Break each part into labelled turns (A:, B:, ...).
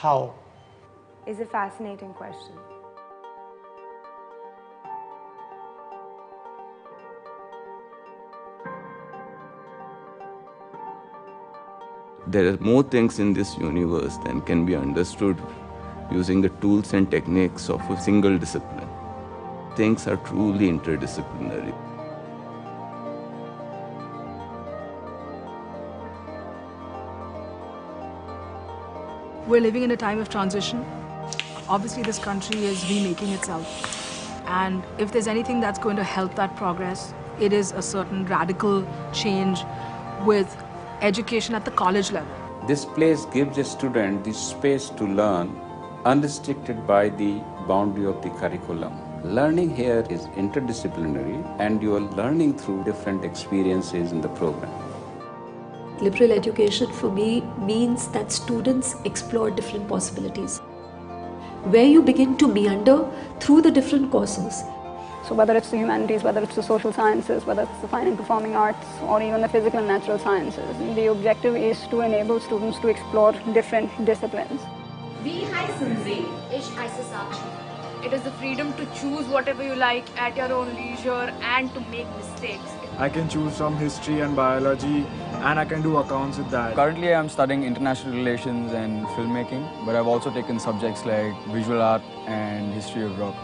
A: How?
B: Is a fascinating question.
C: There are more things in this universe than can be understood using the tools and techniques of a single discipline. Things are truly interdisciplinary.
D: We're living in a time of transition. Obviously, this country is remaking itself. And if there's anything that's going to help that progress, it is a certain radical change with education at the college level.
E: This place gives a student the space to learn unrestricted by the boundary of the curriculum. Learning here is interdisciplinary and you are learning through different experiences in the program.
F: Liberal education for me means that students explore different possibilities, where you begin to meander through the different courses.
G: So whether it's the humanities, whether it's the social sciences, whether it's the fine and performing arts, or even the physical and natural sciences, the objective is to enable students to explore different disciplines.
H: It is the freedom to choose whatever you like at your own leisure and to make mistakes.
I: I can choose from history and biology and I can do accounts with that.
J: Currently I'm studying international relations and filmmaking, but I've also taken subjects like visual art and history of rock.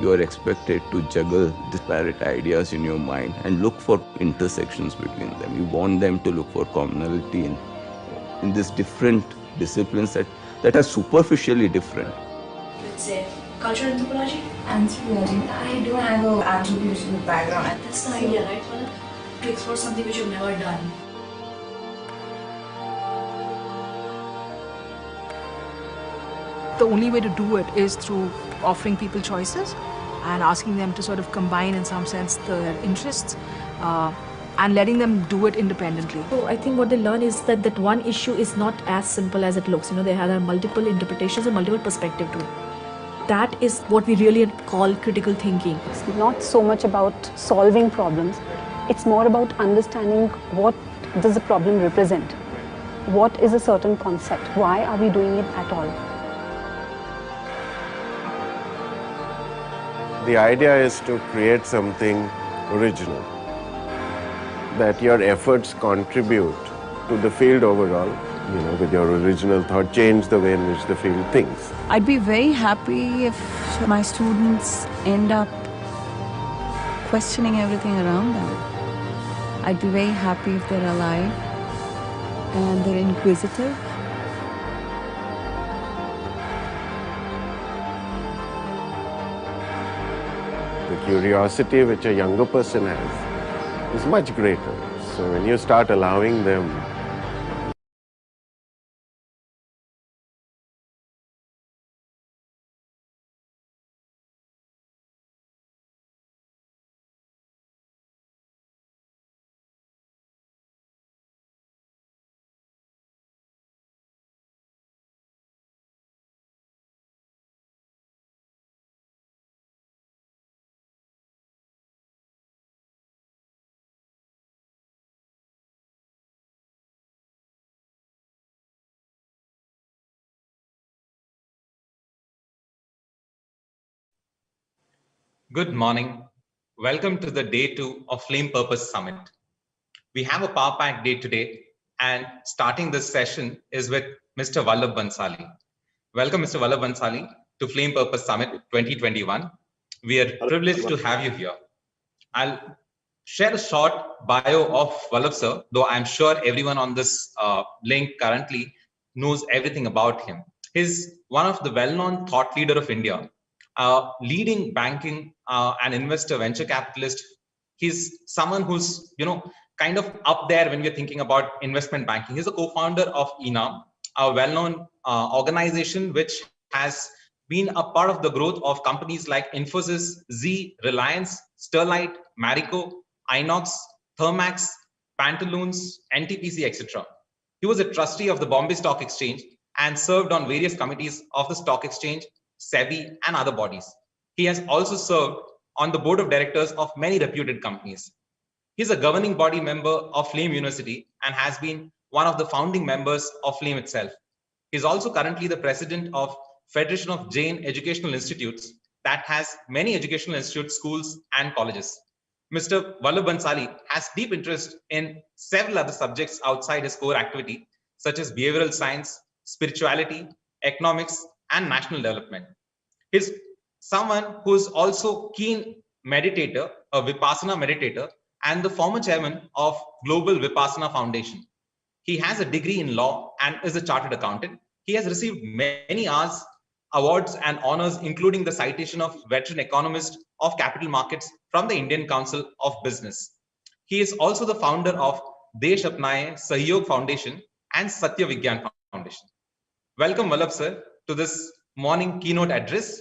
C: You are expected to juggle disparate ideas in your mind and look for intersections between them. You want them to look for commonality in these different disciplines that are superficially different.
K: Let's say cultural anthropology. Anthropology. I don't have an anthropological background. That's the idea, right? To explore something which you've never done.
D: The only way to do it is through offering people choices and asking them to sort of combine in some sense their interests and letting them do it independently.
F: So I think what they learn is that one issue is not as simple as it looks. You know, there are multiple interpretations and multiple perspectives to it. That is what we really call critical thinking.
G: It's not so much about solving problems, it's more about understanding what does the problem represent. What is a certain concept? Why are we doing it at all?
L: The idea is to create something original, that your efforts contribute to the field overall, you know, with your original thought, change the way in which the field thinks.
M: I'd be very happy if my students end up questioning everything around them. I'd be very happy if they're alive and they're inquisitive.
L: The curiosity which a younger person has is much greater. So when you start allowing them
N: Good morning. Welcome to the day 2 of Flame Purpose Summit. We have a power-packed day today, and starting this session is with Mr. Bansali. Welcome, Mr. Bansali, to Flame Purpose Summit 2021. We are privileged to have you here. I'll share a short bio of Vallabh sir, though I'm sure everyone on this link currently knows everything about him. He's one of the well-known thought leader of India, leading banking and investor venture capitalist. He's someone who's, kind of up there when we're thinking about investment banking. He's a co-founder of ENAM, a well-known organization which has been a part of the growth of companies like Infosys, Z, Reliance, Sterlite, Marico, Inox, Thermax, Pantaloons, NTPC, etc. He was a trustee of the Bombay Stock Exchange and served on various committees of the stock exchange, SEBI, and other bodies. He has also served on the board of directors of many reputed companies. He's a governing body member of Flame University and has been one of the founding members of Flame itself. He's also currently the president of Federation of Jain Educational Institutes that has many educational institutes, schools, and colleges. Mr. Vallabh Bansali has deep interest in several other subjects outside his core activity, such as behavioral science, spirituality, economics, and national development. He's someone who's also keen meditator, a Vipassana meditator, and the former chairman of Global Vipassana Foundation. He has a degree in law and is a chartered accountant. He has received many awards and honors, including the citation of Veteran Economist of Capital Markets from the Indian Council of Business. He is also the founder of Desh Apnaye Sahyog Foundation and Satya Vigyan Foundation. Welcome, Vallabh sir, to this morning keynote address.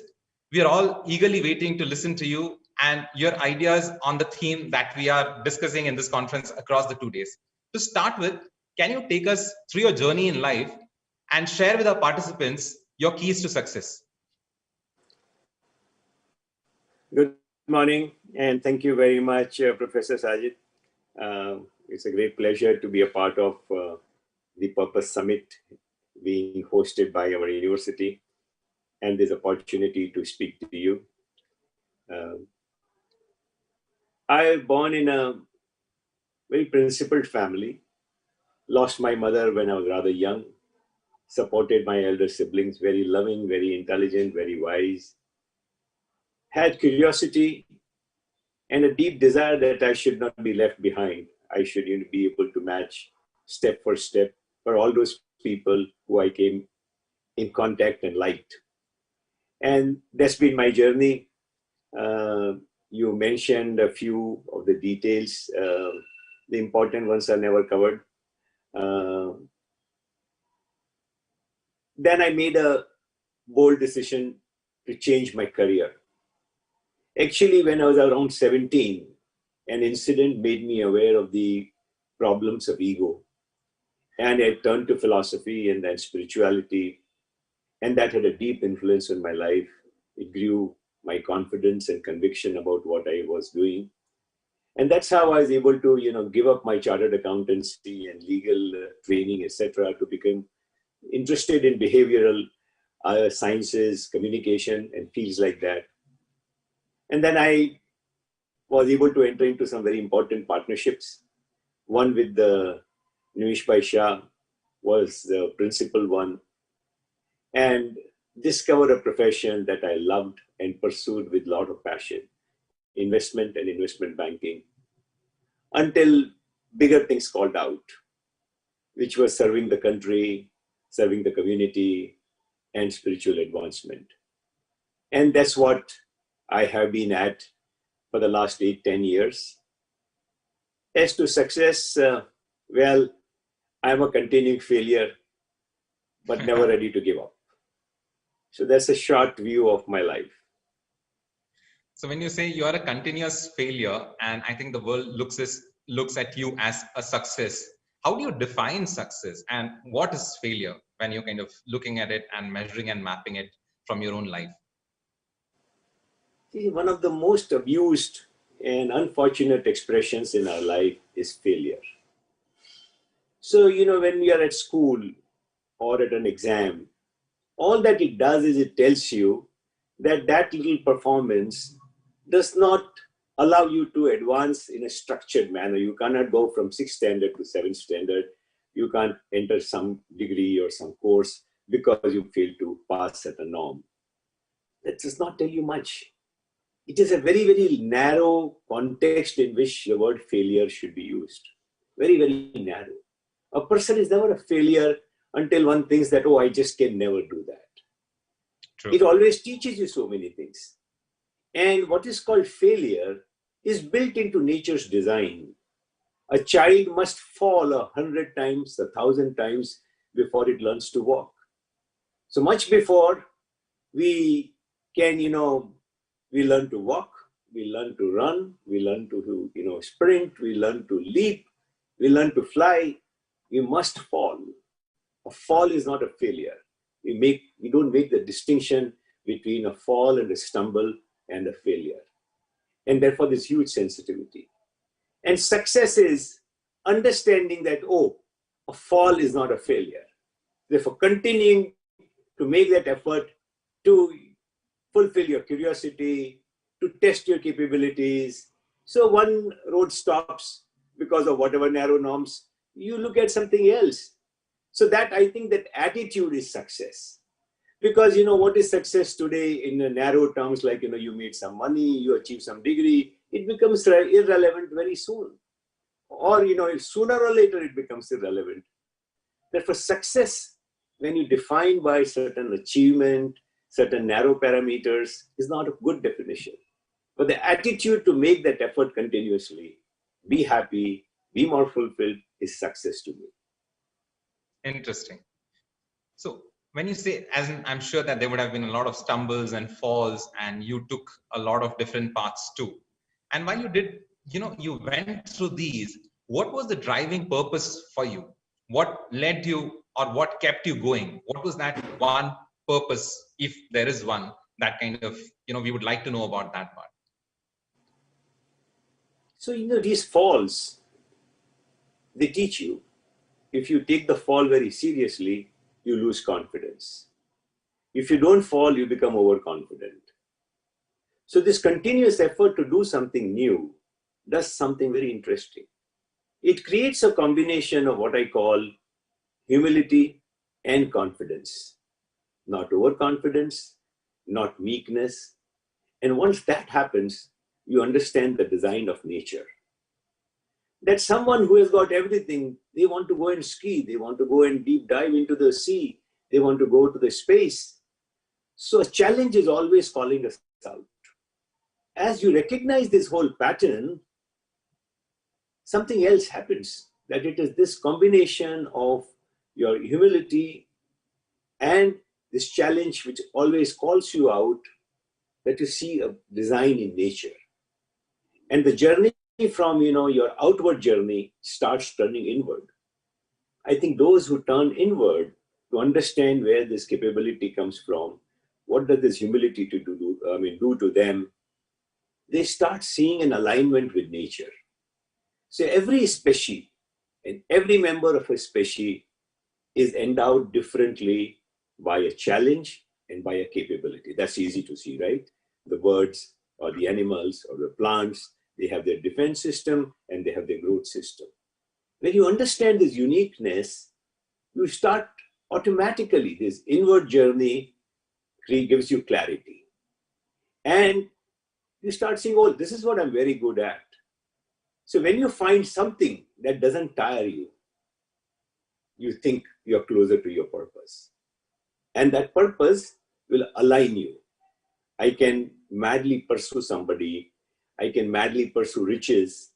N: We are all eagerly waiting to listen to you and your ideas on the theme that we are discussing in this conference across the 2 days. To start with, can you take us through your journey in life and share with our participants your keys to success?
A: Good morning, and thank you very much, Professor Sajid. It's a great pleasure to be a part of the Purpose Summit being hosted by our university and this opportunity to speak to you. I was born in a very principled family, lost my mother when I was rather young, supported my elder siblings, very loving, very intelligent, very wise, had curiosity and a deep desire that I should not be left behind. I should be able to match step for step for all those people who I came in contact and liked. And that's been my journey. You mentioned a few of the details. The important ones are never covered. Then I made a bold decision to change my career. Actually, when I was around 17, an incident made me aware of the problems of ego. And I turned to philosophy and then spirituality. And that had a deep influence on my life. It grew my confidence and conviction about what I was doing. And that's how I was able to, give up my chartered accountancy and legal training, etc., to become interested in behavioral sciences, communication, and fields like that. And then I was able to enter into some very important partnerships. One with the Nimesh Bhai Shah was the principal one, and discovered a profession that I loved and pursued with a lot of passion, investment and investment banking, until bigger things called out, which was serving the country, serving the community, and spiritual advancement. And that's what I have been at for the last 8-10 years. As to success, well, I'm a continuing failure, but never ready to give up. So that's a short view of my life.
N: So when you say you are a continuous failure, and I think the world looks at you as a success, how do you define success and what is failure when you're kind of looking at it and measuring and mapping it from your own life?
A: See, one of the most abused and unfortunate expressions in our life is failure. So, when we are at school or at an exam, all that it does is it tells you that that little performance does not allow you to advance in a structured manner. You cannot go from 6th standard to 7th standard. You can't enter some degree or some course because you failed to pass at a norm. That does not tell you much. It is a very, very narrow context in which the word failure should be used. Very, very narrow. A person is never a failure until one thinks that, oh, I just can never do that. True. It always teaches you so many things. And what is called failure is built into nature's design. A child must fall 100 times, 1,000 times before it learns to walk. So much before we can, we learn to walk, we learn to run, we learn to, sprint, we learn to leap, we learn to fly, we must fall. A fall is not a failure. We don't make the distinction between a fall and a stumble and a failure. And therefore there's huge sensitivity. And success is understanding that, oh, a fall is not a failure. Therefore, continuing to make that effort to fulfill your curiosity, to test your capabilities. So one road stops because of whatever narrow norms, you look at something else. So that, I think, that attitude is success. Because, what is success today in narrow terms, like, you made some money, you achieve some degree, it becomes irrelevant very soon. Or, sooner or later it becomes irrelevant. Therefore, success, when you define by certain achievement, certain narrow parameters, is not a good definition. But the attitude to make that effort continuously, be happy, be more fulfilled, is success to me.
N: Interesting. So when you say, as in, I'm sure that there would have been a lot of stumbles and falls, and you took a lot of different paths too. And while you did, you went through these, what was the driving purpose for you? What led you, or what kept you going? What was that one purpose, if there is one, that kind of, we would like to know about that part.
A: So, these falls, they teach you. If you take the fall very seriously, you lose confidence. If you don't fall, you become overconfident. So this continuous effort to do something new does something very interesting. It creates a combination of what I call humility and confidence. Not overconfidence, not weakness. And once that happens, you understand the design of nature. That someone who has got everything, they want to go and ski, they want to go and deep dive into the sea, they want to go to the space. So a challenge is always calling us out. As you recognize this whole pattern, something else happens, that it is this combination of your humility and this challenge which always calls you out, that you see a design in nature. And the journey from, your outward journey starts turning inward. I think those who turn inward to understand where this capability comes from, what does this humility do to them, they start seeing an alignment with nature. So every species and every member of a species is endowed differently by a challenge and by a capability. That's easy to see, right? The birds or the animals or the plants, they have their defense system and they have their growth system. When you understand this uniqueness, you start automatically, this inward journey gives you clarity. And you start saying, oh, this is what I'm very good at. So when you find something that doesn't tire you, you think you're closer to your purpose. And that purpose will align you. I can madly pursue somebody. I can madly pursue riches.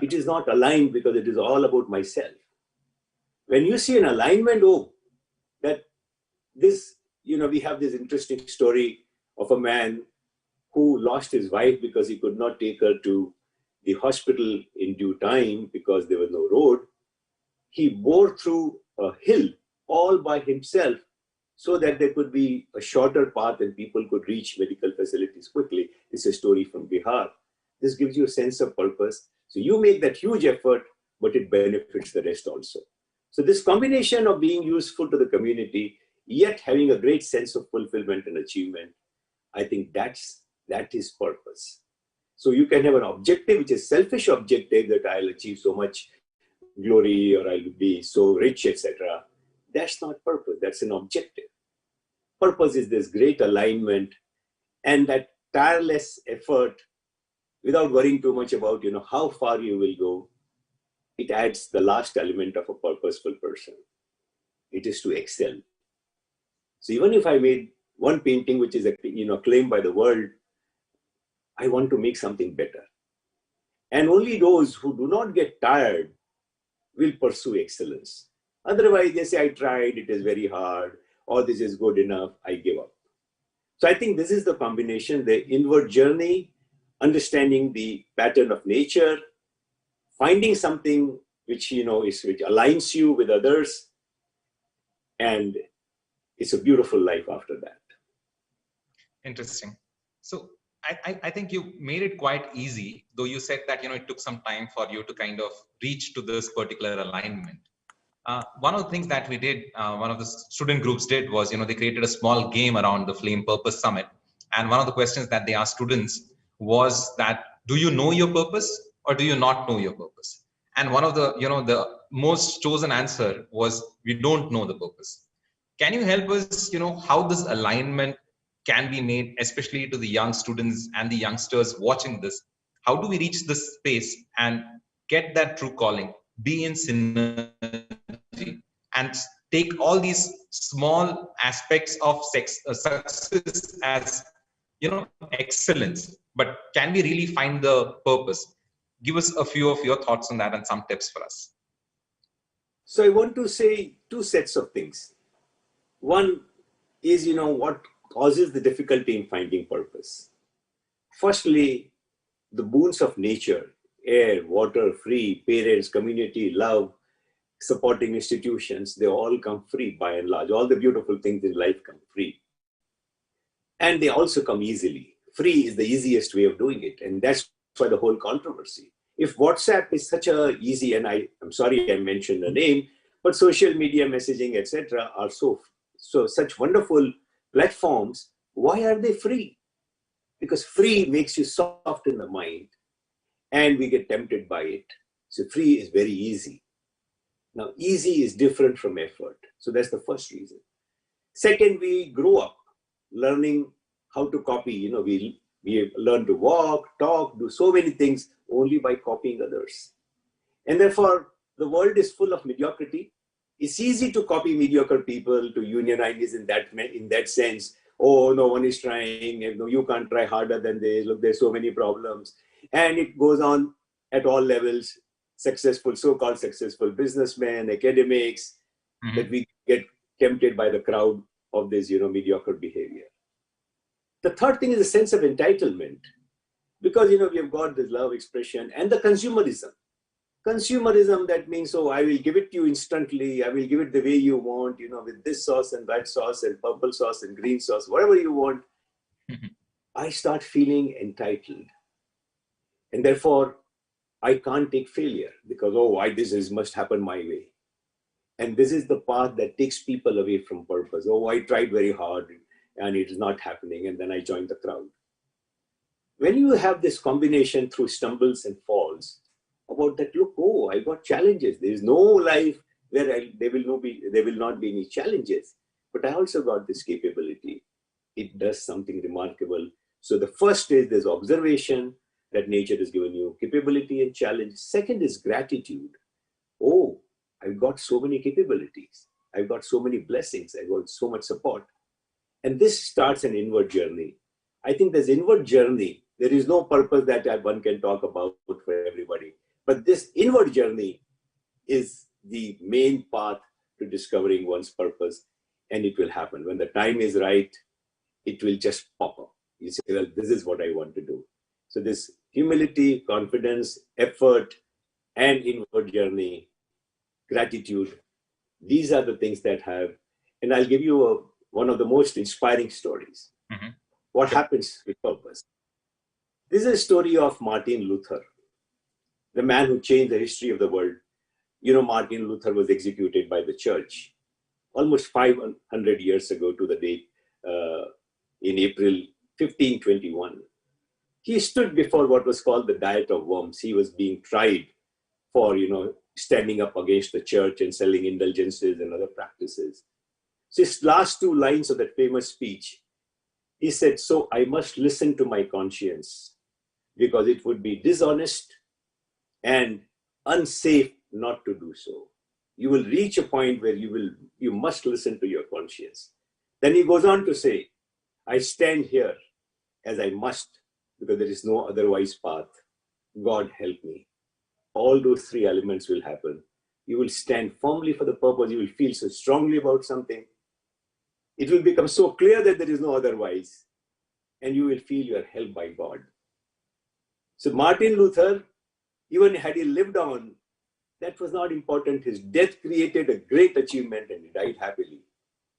A: It is not aligned because it is all about myself. When you see an alignment, that this, we have this interesting story of a man who lost his wife because he could not take her to the hospital in due time because there was no road. He bore through a hill all by himself so that there could be a shorter path and people could reach medical facilities quickly. It's a story from Bihar. This gives you a sense of purpose. So you make that huge effort, but it benefits the rest also. So this combination of being useful to the community, yet having a great sense of fulfillment and achievement, I think that is purpose. So you can have an objective, which is selfish objective, that I'll achieve so much glory or I'll be so rich, etc. That's not purpose, that's an objective. Purpose is this great alignment and that tireless effort without worrying too much about, how far you will go. It adds the last element of a purposeful person. It is to excel. So even if I made one painting which is, acclaimed by the world, I want to make something better. And only those who do not get tired will pursue excellence. Otherwise, they say, I tried, it is very hard, or this is good enough, I give up. So I think this is the combination, the inward journey, understanding the pattern of nature, finding something which, which aligns you with others, and it's a beautiful life after that.
N: Interesting. So I think you made it quite easy, though you said that, it took some time for you to kind of reach to this particular alignment. One of the things that we did, one of the student groups did was, they created a small game around the Flame Purpose Summit. And one of the questions that they asked students was that, do you know your purpose or do you not know your purpose? And one of the, the most chosen answer was, we don't know the purpose. Can you help us, how this alignment can be made, especially to the young students and the youngsters watching this? How do we reach this space and get that true calling, be in synergy, and take all these small aspects of success as, excellence? But can we really find the purpose? Give us a few of your thoughts on that and some tips for us.
A: So I want to say two sets of things. One is, what causes the difficulty in finding purpose. Firstly, the boons of nature, air, water, free, parents, community, love, supporting institutions, they all come free by and large. All the beautiful things in life come free. And they also come easily. Free is the easiest way of doing it. And that's why the whole controversy. If WhatsApp is such a easy, and I'm sorry I mentioned the name, but social media messaging, etc., are so such wonderful platforms, why are they free? Because free makes you soft in the mind and we get tempted by it. So free is very easy. Now, easy is different from effort. So that's the first reason. Second, we grow up learning how to copy. We learn to walk, talk, do so many things only by copying others. And therefore, the world is full of mediocrity. It's easy to copy mediocre people, to unionize in that sense. Oh, no one is trying. No, you can't try harder than this. Look, there's so many problems. And it goes on at all levels. Successful, so-called successful businessmen, academics, that we get tempted by the crowd of this, mediocre behavior. The third thing is a sense of entitlement. Because, we have got this love expression and the consumerism. Consumerism, that means, oh, I will give it to you instantly. I will give it the way you want, with this sauce and that sauce and purple sauce and green sauce, whatever you want. I start feeling entitled. And therefore, I can't take failure because, this must happen my way. And this is the path that takes people away from purpose. Oh, I tried very hard and it is not happening. And then I join the crowd. When you have this combination through stumbles and falls, about that, look, I got challenges. There is no life where there will not be any challenges. But I also got this capability. It does something remarkable. So the first is this observation that nature has given you capability and challenge. Second is gratitude. Oh, I've got so many capabilities. I've got so many blessings. I've got so much support. And this starts an inward journey. I think this inward journey, there is no purpose that one can talk about for everybody. But this inward journey is the main path to discovering one's purpose, and it will happen. When the time is right, it will just pop up. You say, well, this is what I want to do. So this humility, confidence, effort, and inward journey, gratitude, these are the things that have, and I'll give you one of the most inspiring stories. What happens with purpose? This is a story of Martin Luther, the man who changed the history of the world. Martin Luther was executed by the church almost 500 years ago to the date in April 1521. He stood before what was called the Diet of Worms. He was being tried for, standing up against the church and selling indulgences and other practices. So his last two lines of that famous speech, he said, so I must listen to my conscience because it would be dishonest and unsafe not to do so. You will reach a point where you must listen to your conscience. Then he goes on to say, I stand here as I must because there is no otherwise path. God help me. All those three elements will happen. You will stand firmly for the purpose. You will feel so strongly about something. It will become so clear that there is no otherwise. And you will feel you are held by God. So Martin Luther, even had he lived on, that was not important. His death created a great achievement and he died happily.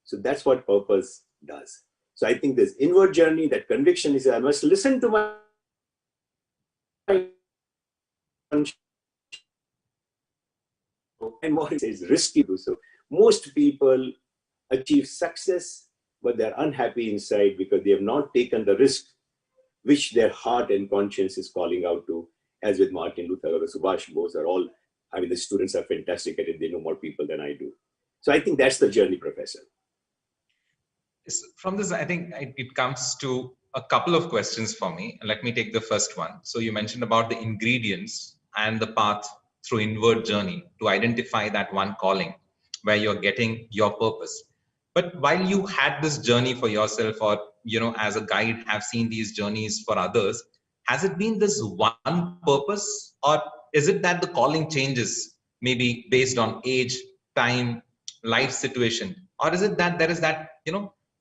A: So that's what purpose does. So I think this inward journey, that conviction is, I must listen to my conscience and more is risky to do so. Most people achieve success, but they're unhappy inside because they have not taken the risk which their heart and conscience is calling out to, as with Martin Luther or Subhash Bose are all, I mean, the students are fantastic at it. They know more people than I do. So I think that's the journey, Professor.
N: From this, I think it comes to a couple of questions for me. Let me take the first one. So you mentioned about the ingredients and the path through inward journey to identify that one calling where you're getting your purpose. But while you had this journey for yourself, or as a guide have seen these journeys for others, has it been this one purpose, or is it that the calling changes maybe based on age, time, life situation, or is it that there is that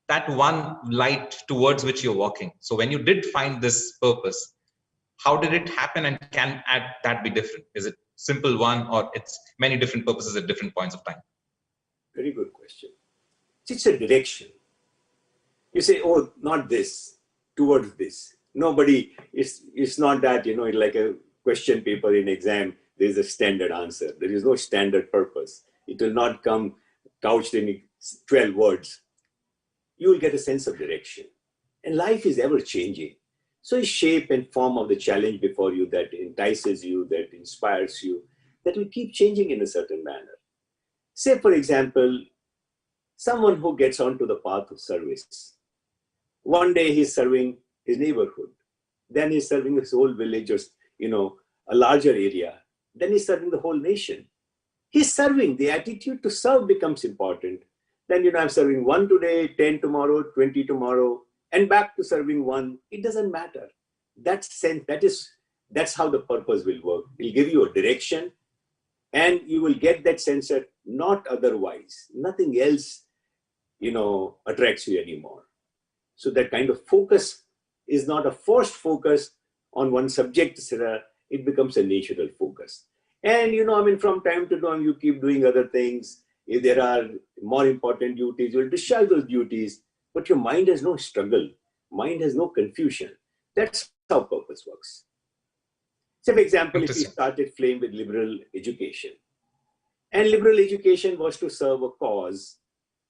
N: that one light towards which you're walking? So when you did find this purpose, how did it happen, and can that be different? Is it simple one, or it's many different purposes at different points of time?
A: Very good question. It's a direction. You say, oh, not this, towards this. Nobody, it's not that, like a question paper in exam, there is a standard answer. There is no standard purpose. It will not come couched in 12 words. You will get a sense of direction. And life is ever changing. So it's shape and form of the challenge before you that entices you, that inspires you, that will keep changing in a certain manner. Say, for example, someone who gets onto the path of service. One day he's serving his neighborhood. Then he's serving his whole village, or, a larger area. Then he's serving the whole nation. He's serving. The attitude to serve becomes important. Then, I'm serving 1 today, 10 tomorrow, 20 tomorrow, and back to serving 1. It doesn't matter. That's how the purpose will work. It'll give you a direction, and you will get that sense that not otherwise. Nothing else, attracts you anymore. So that kind of focus is not a forced focus on one subject, etc. It becomes a natural focus. And, from time to time, you keep doing other things. If there are more important duties, you'll discharge those duties, but your mind has no struggle. Mind has no confusion. That's how purpose works. So, for example, if you started Flame with liberal education, and liberal education was to serve a cause,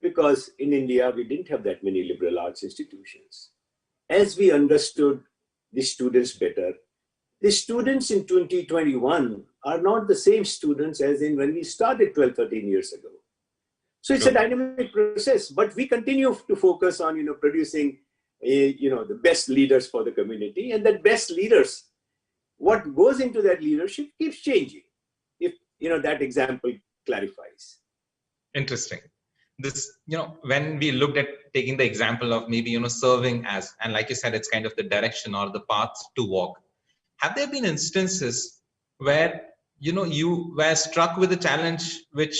A: because in India, we didn't have that many liberal arts institutions. As we understood the students better, the students in 2021 are not the same students as in when we started 12, 13 years ago. So it's a dynamic process, but we continue to focus on, producing, the best leaders for the community, and that best leaders, what goes into that leadership keeps changing, if, that example clarifies.
N: Interesting. This, when we looked at taking the example of maybe, serving as, and like you said, it's kind of the direction or the path to walk. Have there been instances where, you were struck with a challenge which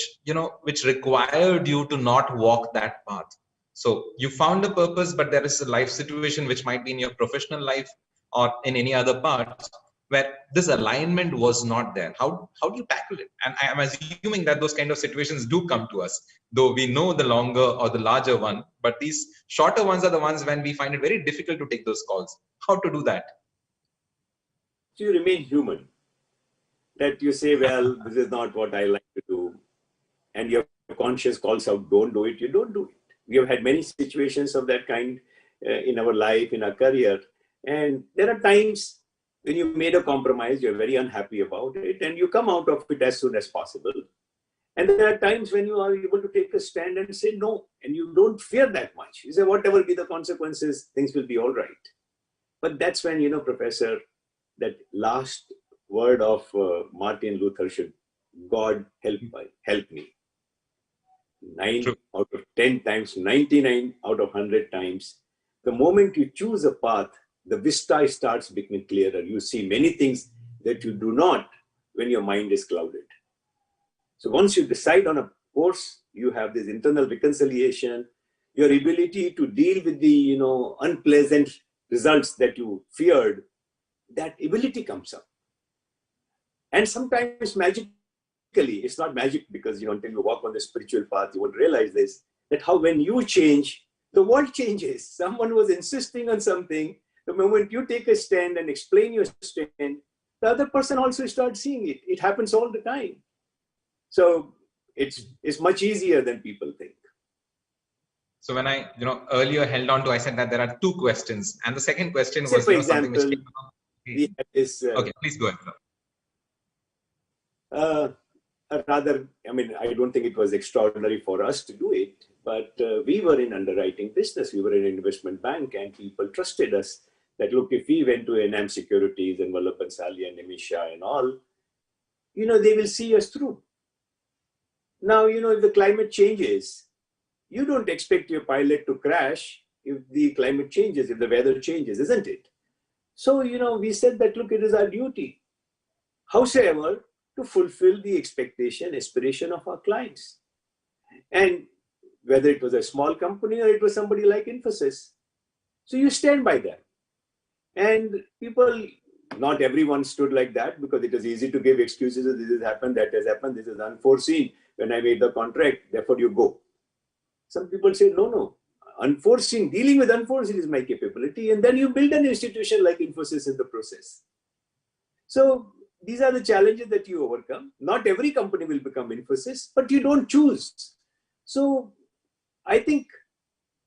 N: required you to not walk that path? So you found a purpose, but there is a life situation which might be in your professional life or in any other part where this alignment was not there. How do you tackle it? And I am assuming that those kind of situations do come to us, though we know the longer or the larger one, but these shorter ones are the ones when we find it very difficult to take those calls. How to do that?
A: So you remain human. That you say, well, this is not what I like to do. And your conscience calls out, don't do it, you don't do it. We have had many situations of that kind in our life, in our career. And there are times when you made a compromise, you're very unhappy about it, and you come out of it as soon as possible. And there are times when you are able to take a stand and say no, and you don't fear that much. You say, whatever be the consequences, things will be all right. But that's when, Professor, that last word of Martin Luther should, God help me. 9 out of 10 times, 99 out of 100 times, the moment you choose a path, the vista starts becoming clearer. You see many things that you do not when your mind is clouded. So once you decide on a course, you have this internal reconciliation, your ability to deal with the unpleasant results that you feared, that ability comes up. And sometimes magically, it's not magic because until you walk on the spiritual path, you won't realize this, that how when you change, the world changes. Someone was insisting on something. The moment you take a stand and explain your stand, the other person also starts seeing it. It happens all the time. So it's much easier than people think.
N: So when I, earlier held on to, I said that there are two questions, and the second question
A: Say
N: was,
A: for
N: something which
A: example,
N: came along.
A: we had this.
N: Okay, please go ahead, sir.
A: Rather, I mean, I don't think it was extraordinary for us to do it, but we were in underwriting business. We were in an investment bank, and people trusted us that, look, if we went to Enam Securities and Mr Bansali and Nimisha and all, they will see us through. Now, if the climate changes, you don't expect your pilot to crash if the climate changes, if the weather changes, isn't it? So, we said that, look, it is our duty, howsoever, to fulfill the expectation, aspiration of our clients. And whether it was a small company or it was somebody like Infosys. So you stand by that. And people, not everyone stood like that, because it is easy to give excuses. This has happened, that has happened, this is unforeseen. When I made the contract, therefore you go. Some people say, no, unforeseen, dealing with unforeseen is my capability. And then you build an institution like Infosys in the process. So these are the challenges that you overcome. Not every company will become Infosys, but you don't choose. So I think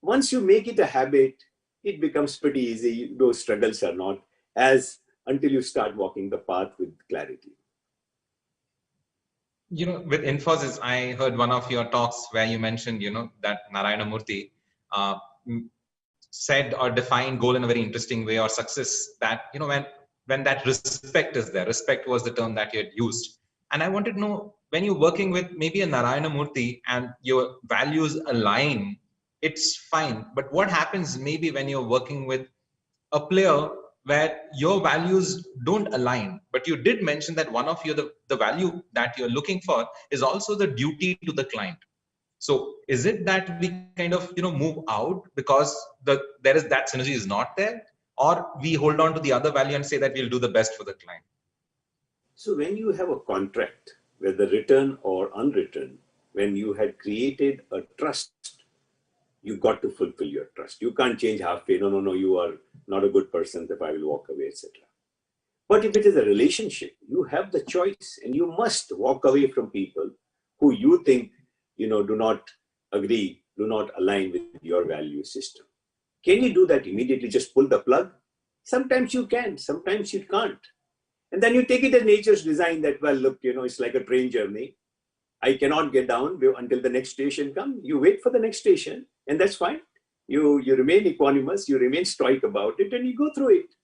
A: once you make it a habit, it becomes pretty easy. Those struggles are not as until you start walking the path with clarity.
N: With Infosys, I heard one of your talks where you mentioned, that Narayana Murthy said or defined goal in a very interesting way, or success, that, when that respect is there, respect was the term that you had used. And I wanted to know, when you're working with maybe a Narayana Murthy and your values align, it's fine. But what happens maybe when you're working with a player where your values don't align, but you did mention that one of the value that you're looking for is also the duty to the client. So is it that we kind of, move out because there is that synergy is not there, or we hold on to the other value and say that we'll do the best for the client?
A: So when you have a contract, whether written or unwritten, when you had created a trust, you got to fulfill your trust. You can't change halfway. No, you are not a good person, if I will walk away, etc. But if it is a relationship, you have the choice, and you must walk away from people who you think, do not agree, do not align with your value system. Can you do that immediately? Just pull the plug? Sometimes you can, sometimes you can't. And then you take it as nature's design that, well, look, it's like a train journey. I cannot get down until the next station comes. You wait for the next station, and that's fine. You remain equanimous, you remain stoic about it, and you go through it.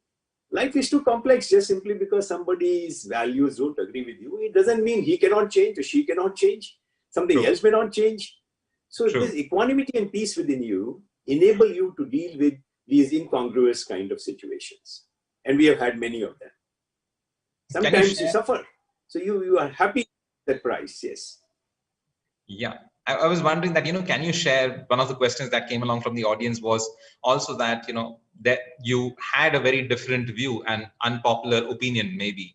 A: Life is too complex just simply because somebody's values don't agree with you. It doesn't mean he cannot change or she cannot change. Something else may not change. So this equanimity and peace within you enable you to deal with these incongruous kind of situations. And we have had many of them. Sometimes you suffer. So you are happy with that price, yes.
N: Yeah. I was wondering that, can you share, one of the questions that came along from the audience was also that, that you had a very different view and unpopular opinion maybe.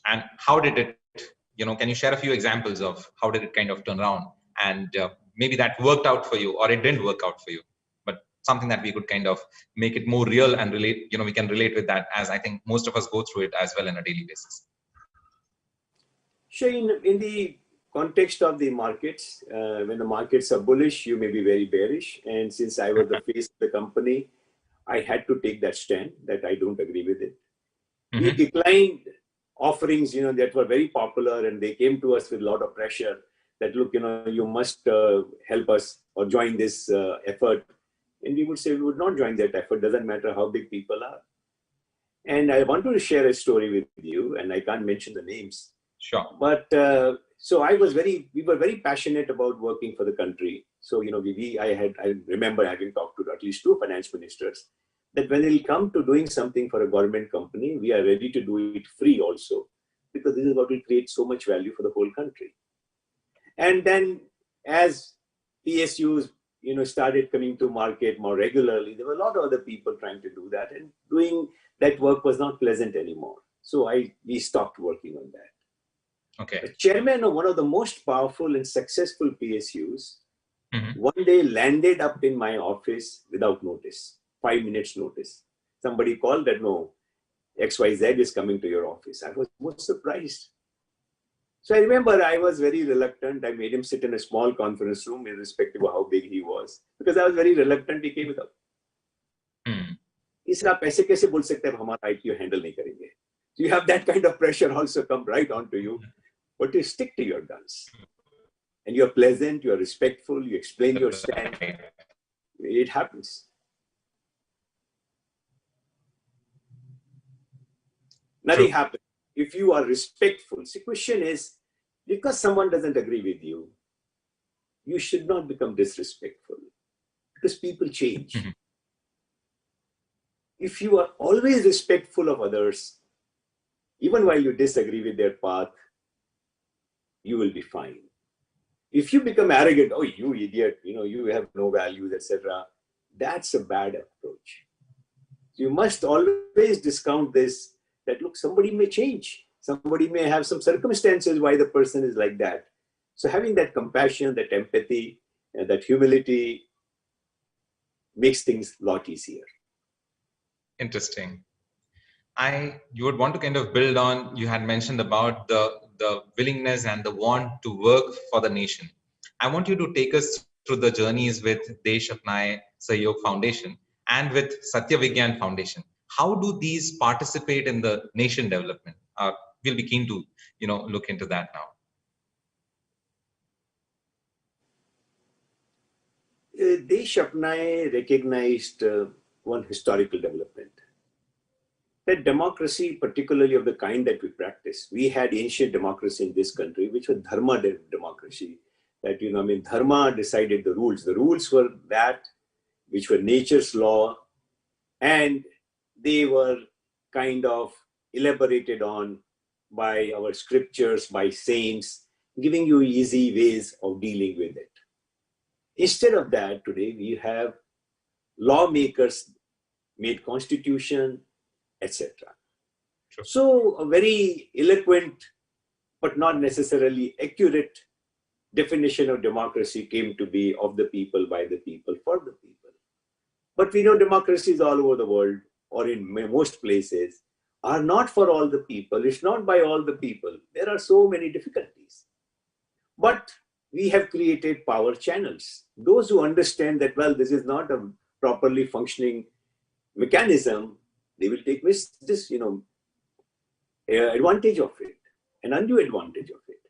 N: And how did it, can you share a few examples of how did it kind of turn around? And maybe that worked out for you, or it didn't work out for you, but something that we could kind of make it more real and relate, we can relate with that, as I think most of us go through it as well on a daily basis.
A: Sure, in the context of the markets, when the markets are bullish, you may be very bearish. And since I was the face of the company, I had to take that stand that I don't agree with it. We declined offerings, that were very popular, and they came to us with a lot of pressure that, look, you must help us or join this effort. And we would say we would not join that effort, doesn't matter how big people are. And I wanted to share a story with you, and I can't mention the names.
N: Sure.
A: But so we were very passionate about working for the country. So, I remember having talked to at least 2 finance ministers that when it will come to doing something for a government company, we are ready to do it free also, because this is what will create so much value for the whole country. And then as PSUs, started coming to market more regularly, there were a lot of other people trying to do that, and doing that work was not pleasant anymore. So we stopped working on that.
N: Okay.
A: The chairman of one of the most powerful and successful PSUs one day landed up in my office without notice, 5 minutes notice. Somebody called that, no, XYZ is coming to your office. I was most surprised. So I remember I was very reluctant. I made him sit in a small conference room, irrespective of how big he was, because I was very reluctant. He came without. He said, "आप ऐसे कैसे बोल सकते हैं हमारा IPO handle नहीं करेंगे?" So you have that kind of pressure also come right onto you, but you stick to your guns. And you're pleasant, you're respectful, you explain your stand. It happens. Nothing happens. If you are respectful, the question is, because someone doesn't agree with you, you should not become disrespectful, because people change. If you are always respectful of others, even while you disagree with their path, you will be fine. If you become arrogant, oh, you idiot, you have no values, etc., that's a bad approach. You must always discount this, that look, somebody may change. Somebody may have some circumstances why the person is like that. So having that compassion, that empathy, and that humility makes things a lot easier.
N: Interesting. You would want to kind of build on, you had mentioned about the willingness and the want to work for the nation. I want you to take us through the journeys with Desh Apnaye Sahyog Foundation and with Satya Vigyan Foundation. How do these participate in the nation development? We'll be keen to, look into that now.
A: Desh Apnaye recognized one historical development. That democracy, particularly of the kind that we practice, we had ancient democracy in this country, which was dharma democracy. That, dharma decided the rules. The rules were that which were nature's law, and they were kind of elaborated on by our scriptures, by saints, giving you easy ways of dealing with it. Instead of that, today we have lawmakers made constitution, etc. So a very eloquent but not necessarily accurate definition of democracy came to be of the people, by the people, for the people. But we know democracies all over the world, or in most places, are not for all the people. It's not by all the people. There are so many difficulties. But we have created power channels. Those who understand that, well, this is not a properly functioning mechanism, they will take this, advantage of it, an undue advantage of it.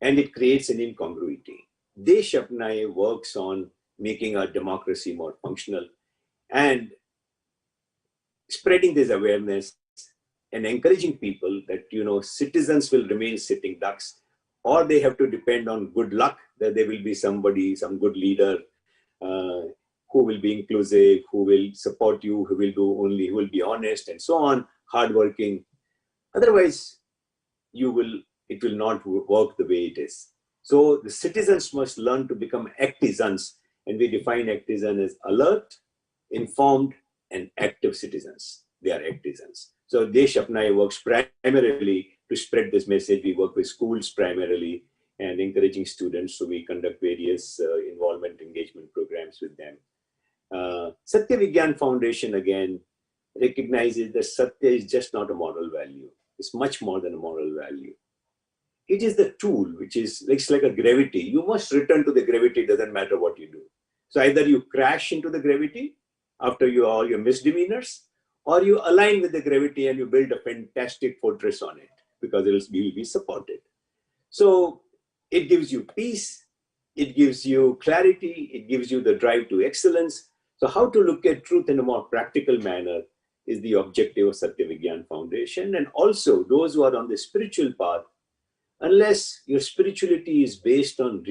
A: And it creates an incongruity. Desh Apnaye works on making our democracy more functional and spreading this awareness and encouraging people that, citizens will remain sitting ducks, or they have to depend on good luck that there will be somebody, some good leader who will be inclusive, who will support you, who will be honest, and so on, hardworking. Otherwise, it will not work the way it is. So the citizens must learn to become actizens, and we define actizen as alert, informed, and active citizens. They are actizens. So Desh Apnaye works primarily to spread this message. We work with schools primarily and encouraging students. So we conduct various involvement engagement programs with them. Satya Vigyan Foundation again recognizes that Satya is just not a moral value. It's much more than a moral value. It is the tool which is like a gravity. You must return to the gravity, it doesn't matter what you do. So either you crash into the gravity after all your misdemeanors, or you align with the gravity and you build a fantastic fortress on it, because it will be supported. So it gives you peace, it gives you clarity, it gives you the drive to excellence. So how to look at truth in a more practical manner is the objective of Satya Vigyan Foundation. And also those who are on the spiritual path, unless your spirituality is based on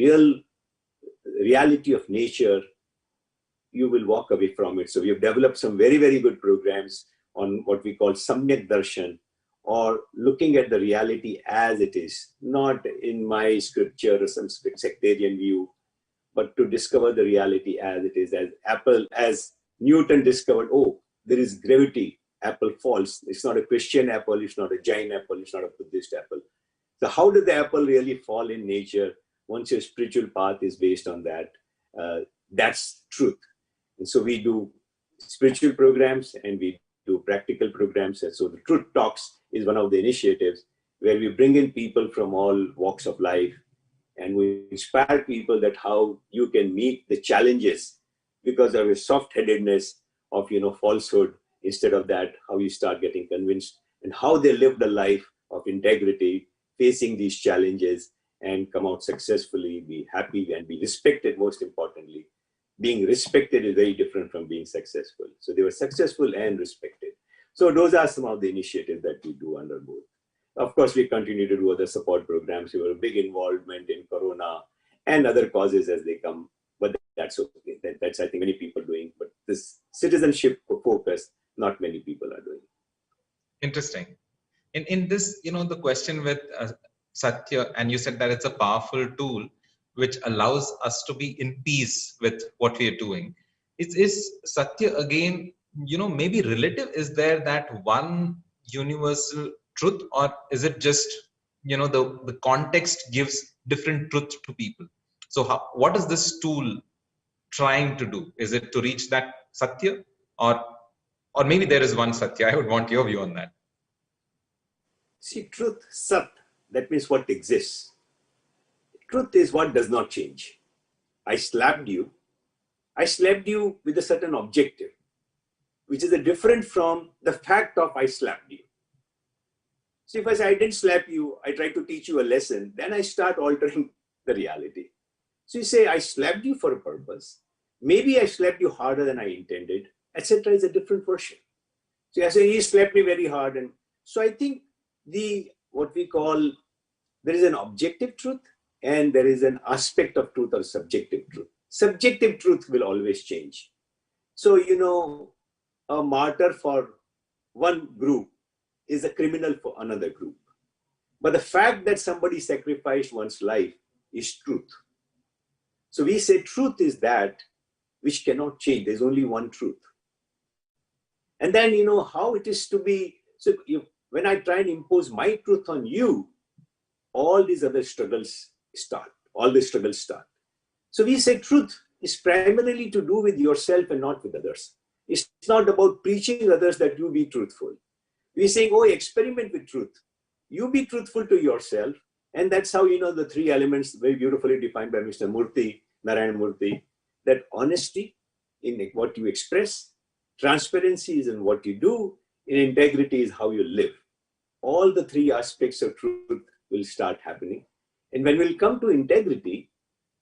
A: reality of nature, you will walk away from it. So we have developed some very, very good programs on what we call Samyak Darshan, or looking at the reality as it is, not in my scripture or some sectarian view, but to discover the reality as it is. As Newton discovered, oh, there is gravity, apple falls. It's not a Christian apple, it's not a Jain apple, it's not a Buddhist apple. So how did the apple really fall in nature? Once your spiritual path is based on that, that's truth. And so we do spiritual programs and we do practical programs. And so the Truth Talks is one of the initiatives where we bring in people from all walks of life and we inspire people that how you can meet the challenges because of a soft-headedness of, falsehood. Instead of that, how you start getting convinced and how they live the life of integrity, facing these challenges and come out successfully, be happy and be respected, most importantly. Being respected is very different from being successful. So they were successful and respected. So those are some of the initiatives that we do under both. Of course, we continue to do other support programs. We were a big involvement in Corona and other causes as they come, but that's okay. That's, I think, many people doing. But this citizenship focus, not many people are doing.
N: Interesting. In this, the question with Satya, and you said that it's a powerful tool which allows us to be in peace with what we are doing. Is Satya again, maybe relative? Is there that one universal truth, or is it just, the context gives different truth to people? So what is this tool trying to do? Is it to reach that Satya, or maybe there is one Satya? I would want your view on that.
A: See, truth, Sat, that means what exists. Truth is what does not change. I slapped you with a certain objective, which is different from the fact of I slapped you. So if I say I didn't slap you, I try to teach you a lesson, then I start altering the reality. So you say I slapped you for a purpose. Maybe I slapped you harder than I intended, etc. is a different version. So I say he slapped me very hard. And so I think what we call, there is an objective truth and there is an aspect of truth or subjective truth. Subjective truth will always change. So, a martyr for one group is a criminal for another group. But the fact that somebody sacrificed one's life is truth. So we say truth is that which cannot change. There's only one truth. And then, how it is to be. So when I try and impose my truth on you, all these other struggles start. So we say truth is primarily to do with yourself and not with others. It's not about preaching others that you be truthful. We're saying, experiment with truth. You be truthful to yourself. And that's how, the three elements very beautifully defined by Mr. Murthy, Narayan Murthy, that honesty in what you express, transparency is in what you do, and integrity is how you live. All the three aspects of truth will start happening. And when we'll come to integrity,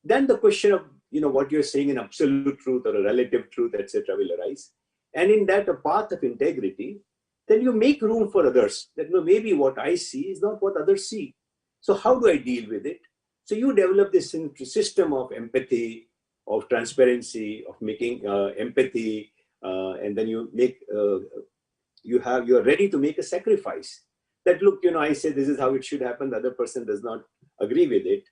A: then the question of, what you're saying in absolute truth or a relative truth, etc. will arise. And in that, a path of integrity, then you make room for others. That maybe what I see is not what others see. So how do I deal with it? So you develop this system of empathy, of transparency, of making empathy, and then you make, you're ready to make a sacrifice. That look, I say this is how it should happen. The other person does not agree with it.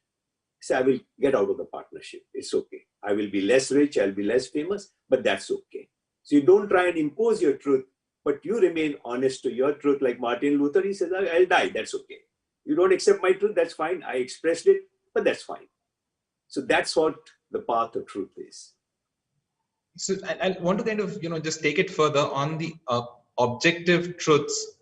A: So I will get out of the partnership. It's okay. I will be less rich. I'll be less famous, but that's okay. So you don't try and impose your truth, but you remain honest to your truth. Like Martin Luther, he says, I'll die. That's okay. You don't accept my truth. That's fine. I expressed it, but that's fine. So that's what the path of truth is.
N: So I want to kind of, just take it further on the objective truths.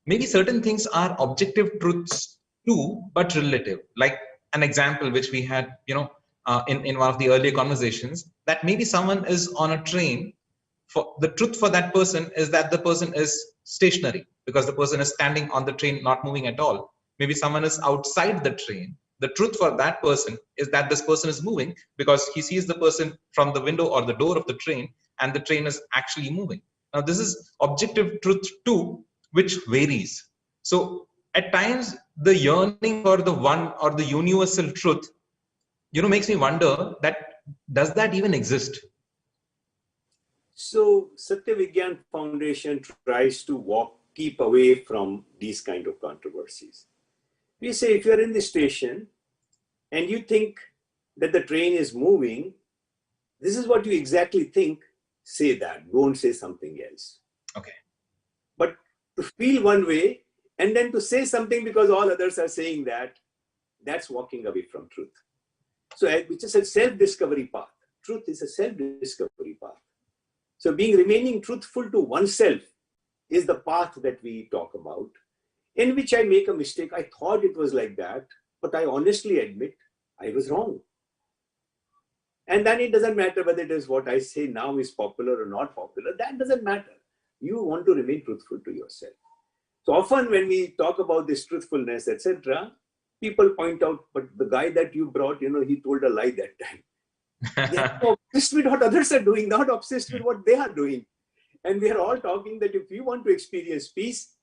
N: Maybe certain things are objective truths too, but relative. Like an example which we had, in one of the earlier conversations, that maybe someone is on a train. For the truth for that person is that the person is stationary because the person is standing on the train, not moving at all. Maybe someone is outside the train. The truth for that person is that this person is moving because he sees the person from the window or the door of the train and the train is actually moving. Now, this is objective truth too, which varies. So at times, the yearning for the one or the universal truth, makes me wonder that does that even exist?
A: So Satya Vigyan Foundation tries to keep away from these kind of controversies. We say if you're in the station and you think that the train is moving, this is what you exactly think, say that. Don't say something else.
N: Okay.
A: But to feel one way and then to say something because all others are saying that, that's walking away from truth. So which is a self-discovery path. Truth is a self-discovery path. So remaining truthful to oneself is the path that we talk about. in which I make a mistake. I thought it was like that, but I honestly admit I was wrong. And then it doesn't matter whether it is what I say now is popular or not popular. That doesn't matter. You want to remain truthful to yourself. So often when we talk about this truthfulness, etc., people point out, but the guy that you brought, he told a lie that time. They are obsessed with what others are doing, not obsessed with what they are doing. And we are all talking that if you want to experience peace,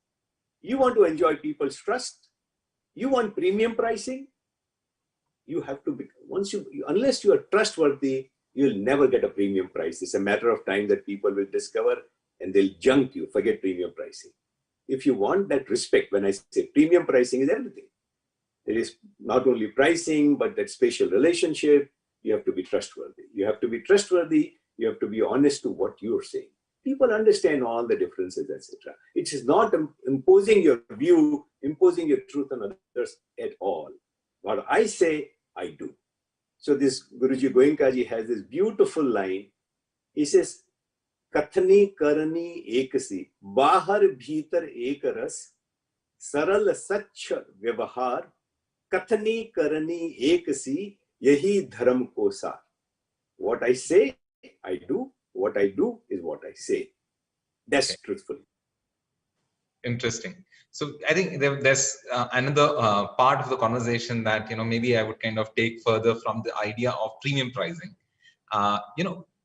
A: you want to enjoy people's trust, you want premium pricing, you have to be, unless you are trustworthy, you'll never get a premium price. It's a matter of time that people will discover and they'll junk you, forget premium pricing. If you want that respect, when I say premium pricing is everything. It is not only pricing, but that spatial relationship. You have to be trustworthy. You have to be trustworthy. You have to be honest to what you're saying. People understand all the differences, etc. It is not imposing your view, imposing your truth on others at all. What I say, I do. So this Guruji Goenka ji has this beautiful line. He says, Kathani karani ekasi, bahar bhitar ekaras, saral sach vyavahar, Kathani karani ekasi, yahi dharam ko sar. What I say, I do. What I do is what I say. That's truthful.
N: Interesting. So I think there's another part of the conversation that maybe I would kind of take further from the idea of premium pricing.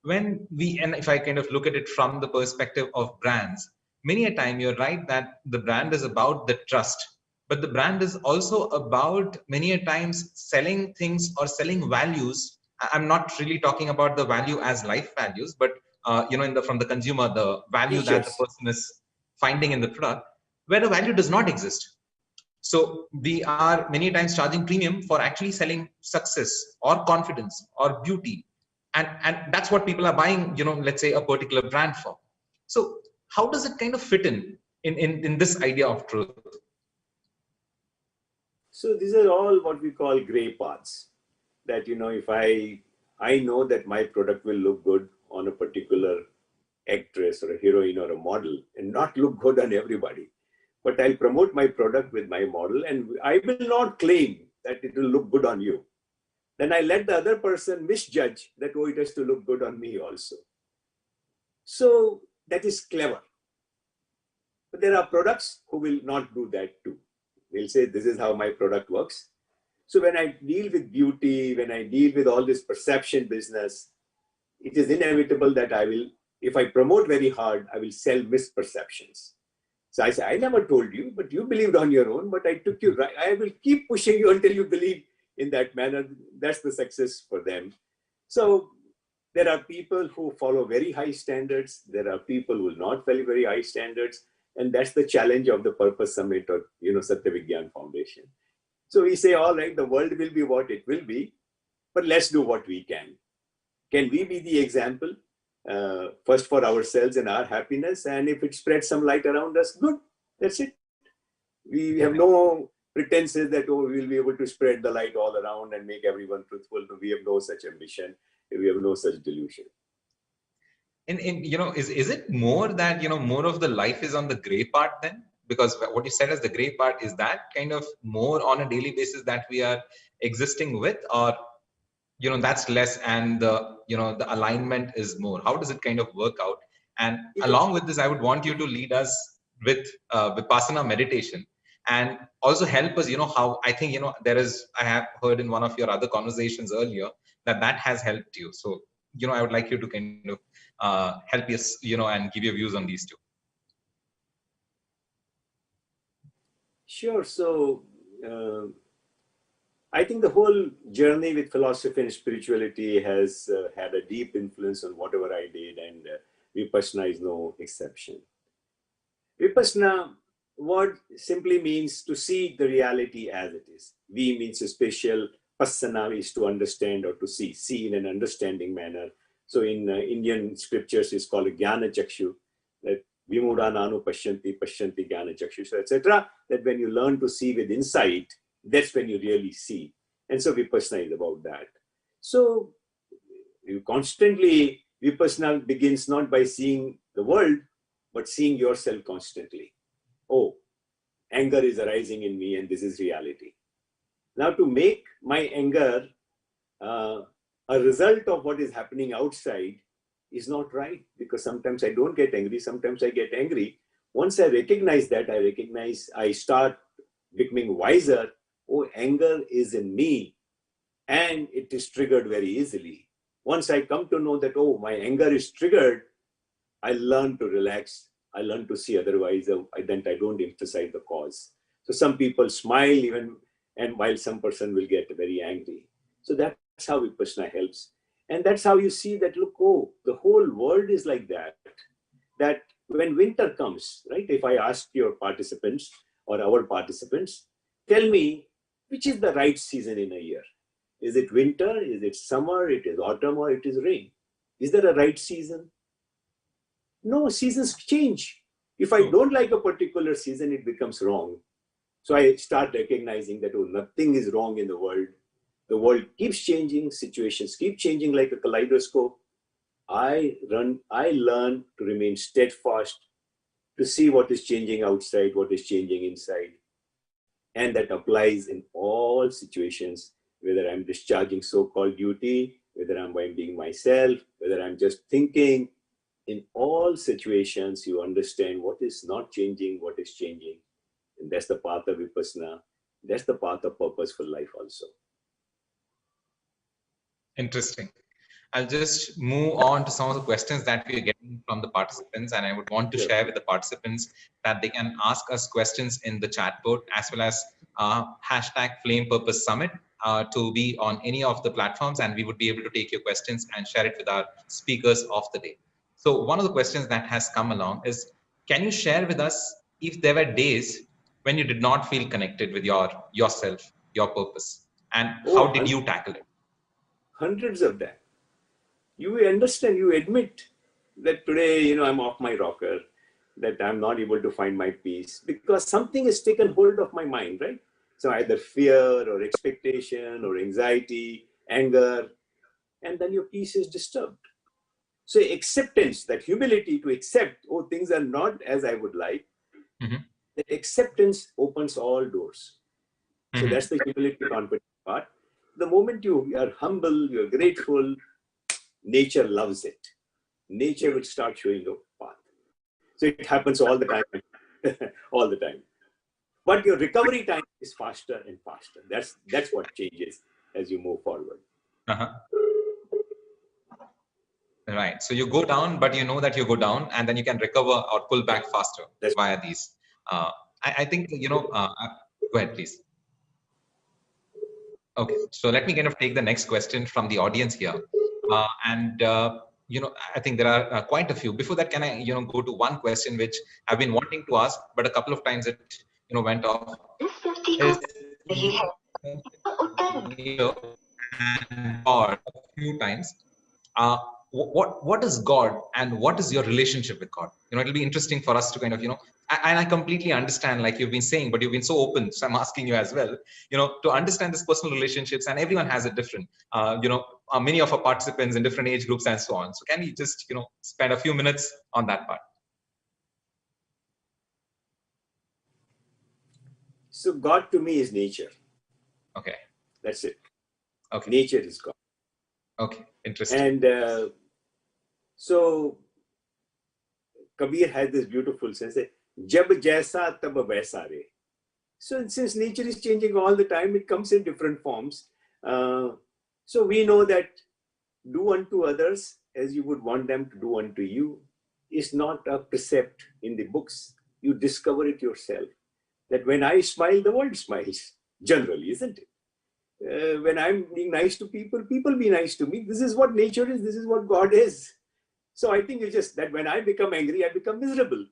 N: When and if I kind of look at it from the perspective of brands, many a time you're right that the brand is about the trust, but the brand is also about many a times selling things or selling values. I'm not really talking about the value as life values, but from the consumer, the value that the person is finding in the product, where the value does not exist. So we are many times charging premium for actually selling success or confidence or beauty. And that's what people are buying, let's say a particular brand for. So how does it kind of fit in this idea of truth?
A: So these are all what we call gray paths. That, if I know that my product will look good on a particular actress or a heroine or a model and not look good on everybody, but I'll promote my product with my model and I will not claim that it will look good on you. Then I let the other person misjudge that, oh, it has to look good on me also. So that is clever. But there are products who will not do that too. They'll say, this is how my product works. So when I deal with beauty, when I deal with all this perception business, it is inevitable that I will, if I promote very hard, I will sell misperceptions. So I say, I never told you, but you believed on your own, but I took you right. I will keep pushing you until you believe in that manner. That's the success for them. So there are people who follow very high standards. There are people who will not follow very high standards. And that's the challenge of the Purpose Summit or, Satya Vigyan Foundation. So we say, all right, the world will be what it will be, but let's do what we can. Can we be the example? First for ourselves and our happiness, and if it spreads some light around us, good, that's it. We have no pretenses that, oh, we will be able to spread the light all around and make everyone truthful. We have no such ambition. We have no such delusion.
N: And is it more that, more of the life is on the gray part then? Because what you said as the gray part, is that kind of more on a daily basis that we are existing with, or that's less and the the alignment is more? How does it kind of work out? And along with this, I would want you to lead us with Vipassana meditation and also help us, how I think, I have heard in one of your other conversations earlier that has helped you. So, I would like you to kind of help us, and give your views on these two.
A: Sure. So, I think the whole journey with philosophy and spirituality has had a deep influence on whatever I did, and Vipassana is no exception. Vipassana word simply means to see the reality as it is. V means a spatial, Passana is to understand or to see in an understanding manner. So in Indian scriptures, it's called Jnana Chakshu, that Vimudhananu Pashyanti, Pashyanti Jnana Chakshu, etc. That when you learn to see with insight, that's when you really see. And so Vipassana is about that. So you constantly, Vipassana begins not by seeing the world, but seeing yourself constantly. Oh, anger is arising in me and this is reality. Now to make my anger a result of what is happening outside is not right, because sometimes I don't get angry, sometimes I get angry. Once I recognize that, I start becoming wiser. Oh, anger is in me and it is triggered very easily. Once I come to know that, oh, my anger is triggered, I learn to relax. I learn to see otherwise, then I don't emphasize the cause. So some people smile even, and while some person will get very angry. So that's how Vipassana helps. And that's how you see that, look, oh, the whole world is like that. That when winter comes, right? If I ask your participants or our participants, tell me, which is the right season in a year? Is it winter? Is it summer? It is autumn, or it is rain? Is there a right season? No, seasons change. If I don't like a particular season, it becomes wrong. So I start recognizing that, oh, nothing is wrong in the world. The world keeps changing, situations keep changing like a kaleidoscope. I learn to remain steadfast, to see what is changing outside, what is changing inside. And that applies in all situations, whether I'm discharging so-called duty, whether I'm being myself, whether I'm just thinking. In all situations, you understand what is not changing, what is changing. And that's the path of Vipassana. That's the path of purposeful life also.
N: Interesting. I'll just move on to some of the questions that we are getting from the participants, and I would want to share with the participants that they can ask us questions in the chat board, as well as hashtag Flame Purpose Summit to be on any of the platforms, and we would be able to take your questions and share it with our speakers of the day. So one of the questions that has come along is, can you share with us if there were days when you did not feel connected with yourself, your purpose, and how did you tackle it?
A: Hundreds of them. You understand, you admit that today, I'm off my rocker, that I'm not able to find my peace because something has taken hold of my mind, right? So either fear or expectation or anxiety, anger, and then your peace is disturbed. So acceptance, that humility to accept, oh, things are not as I would like, that acceptance opens all doors. So that's the humility confidence part. The moment you are humble, you're grateful, nature loves it. Nature will start showing you a path. So it happens all the time, all the time. But your recovery time is faster and faster. That's what changes as you move forward.
N: Right. So you go down, but you know that you go down, and then you can recover or pull back faster via these. I think, go ahead, please. Okay. So let me kind of take the next question from the audience here. I think there are quite a few. Before that, can I, go to one question which I've been wanting to ask, but a couple of times it, went off. Or a few times. What is God, and what is your relationship with God? It'll be interesting for us to kind of, and I completely understand, like you've been saying, but you've been so open, so I'm asking you as well, to understand this personal relationships, and everyone has it different. Many of our participants in different age groups and so on. So can we just, spend a few minutes on that part?
A: So God to me is nature.
N: Okay.
A: That's it.
N: Okay.
A: Nature is God.
N: Okay. Interesting.
A: And so Kabir has this beautiful sense, Jab jaisa tab vaisa re. So since nature is changing all the time, it comes in different forms. So we know that do unto others as you would want them to do unto you is not a precept in the books. You discover it yourself. That when I smile, the world smiles, generally, isn't it? When I'm being nice to people, people be nice to me. This is what nature is. This is what God is. So I think it's just that when I become angry, I become miserable.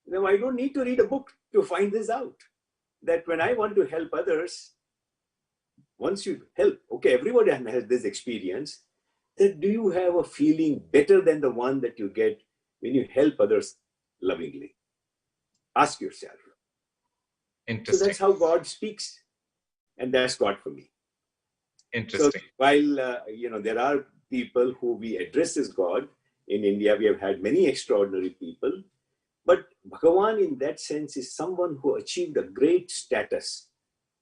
A: Now I don't need to read a book to find this out. That when I want to help others, once you help, okay, everybody has this experience, that do you have a feeling better than the one that you get when you help others lovingly? Ask yourself.
N: Interesting.
A: So that's how God speaks. And that's God for me.
N: Interesting.
A: So while, there are people who we address as God, in India we have had many extraordinary people, but Bhagavan in that sense is someone who achieved a great status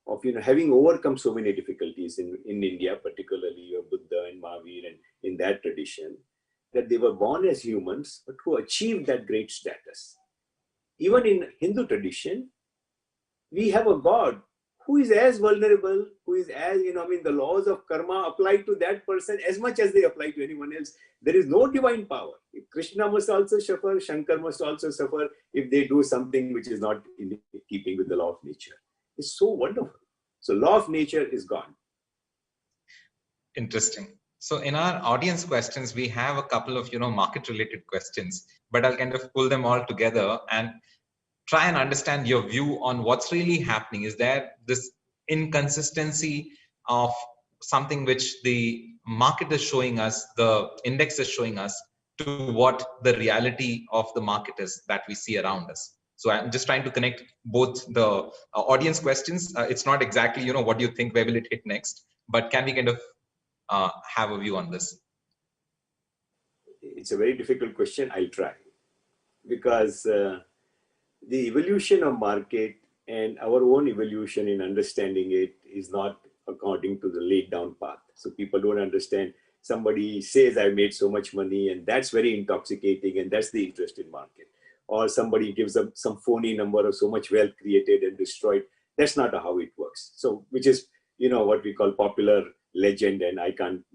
A: of having overcome so many difficulties in India, particularly Buddha and Mahavir, and in that tradition, that they were born as humans, but who achieved that great status. Even in Hindu tradition, we have a God who is as vulnerable, who is as, the laws of karma apply to that person as much as they apply to anyone else. There is no divine power. If Krishna must also suffer, Shankar must also suffer if they do something which is not in keeping with the law of nature. It's so wonderful. So law of nature is gone.
N: Interesting. So in our audience questions, we have a couple of, market related questions, but I'll kind of pull them all together and try and understand your view on what's really happening. Is there this inconsistency of something which the market is showing us, the index is showing us, to what the reality of the market is that we see around us? So I'm just trying to connect both the audience questions. It's not exactly, what do you think, where will it hit next? But can we kind of have a view on this?
A: It's a very difficult question. I'll try. Because the evolution of market and our own evolution in understanding it is not according to the laid down path. So people don't understand. Somebody says, I made so much money, and that's very intoxicating, and that's the interest in market. Or somebody gives up some phony number of so much wealth created and destroyed. That's not how it works. So, which is, what we call popular legend, and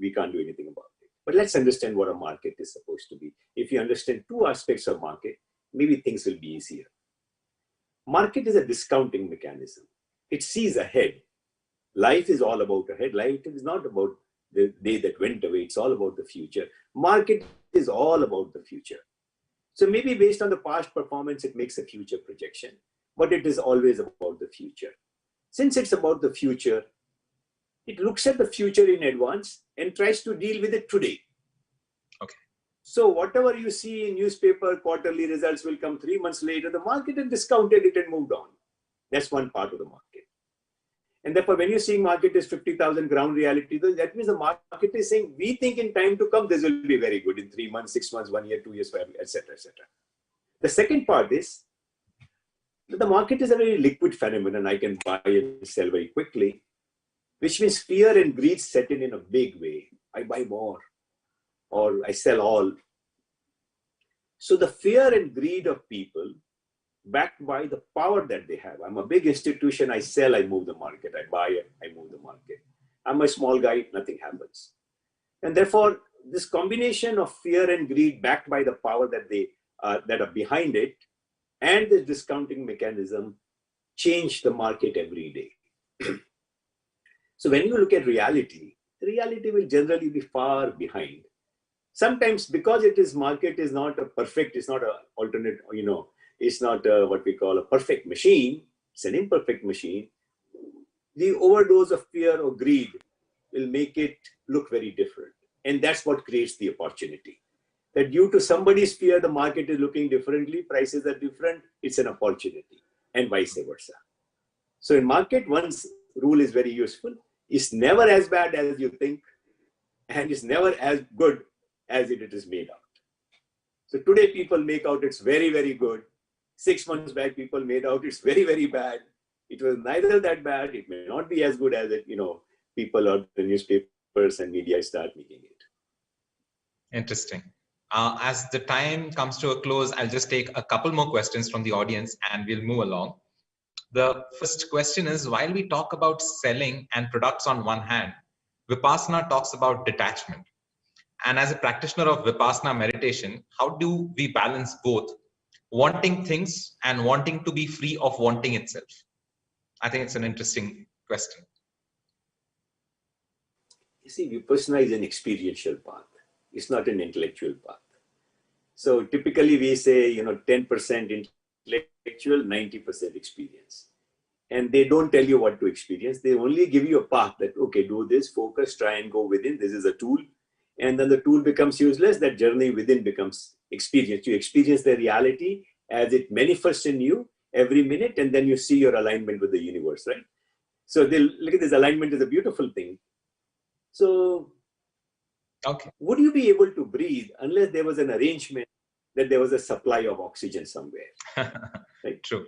A: we can't do anything about it. But let's understand what a market is supposed to be. If you understand two aspects of market, maybe things will be easier. Market is a discounting mechanism. It sees ahead. Life is all about ahead. Life is not about the day that went away. It's all about the future. Market is all about the future. So maybe based on the past performance, it makes a future projection, but it is always about the future. Since it's about the future, it looks at the future in advance and tries to deal with it today.
N: Okay.
A: So whatever you see in newspaper, quarterly results will come 3 months later. The market has discounted it and moved on. That's one part of the market. And therefore, when you see market is 50,000 ground reality, that means the market is saying, we think in time to come, this will be very good in 3 months, 6 months, 1 year, 2 years, etc., etc. The second part is that the market is a very liquid phenomenon. I can buy and sell very quickly, which means fear and greed set in a big way. I buy more or I sell all. So the fear and greed of people, backed by the power that they have. I'm a big institution, I sell, I move the market. I buy it, I move the market. I'm a small guy, nothing happens. And therefore, this combination of fear and greed backed by the power that are behind it and the discounting mechanism change the market every day. So when you look at reality, reality will generally be far behind. Sometimes because it is market is not a perfect, it's not an alternate, it's not what we call a perfect machine, it's an imperfect machine. The overdose of fear or greed will make it look very different. And that's what creates the opportunity. That due to somebody's fear, the market is looking differently, prices are different, it's an opportunity, and vice versa. So in market, one's rule is very useful. It's never as bad as you think, and it's never as good as it is made out. So today people make out it's very, very good. 6 months back, people made out it's very, very bad. It was neither that bad. It may not be as good as it, people or the newspapers and media start making it.
N: Interesting. As the time comes to a close, I'll just take a couple more questions from the audience and we'll move along. The first question is, while we talk about selling and products on one hand, Vipassana talks about detachment. And as a practitioner of Vipassana meditation, how do we balance both wanting things and wanting to be free of wanting itself? I think it's an interesting question.
A: You see, Vipassana is an experiential path. It's not an intellectual path. So typically we say, 10% intellectual, 90% experience. And they don't tell you what to experience. They only give you a path that, okay, do this, focus, try and go within. This is a tool. And then the tool becomes useless. That journey within becomes experience. You experience the reality as it manifests in you every minute. And then you see your alignment with the universe, right? So look at this, alignment is a beautiful thing. So
N: okay,
A: would you be able to breathe unless there was an arrangement that there was a supply of oxygen somewhere. Right?
N: True.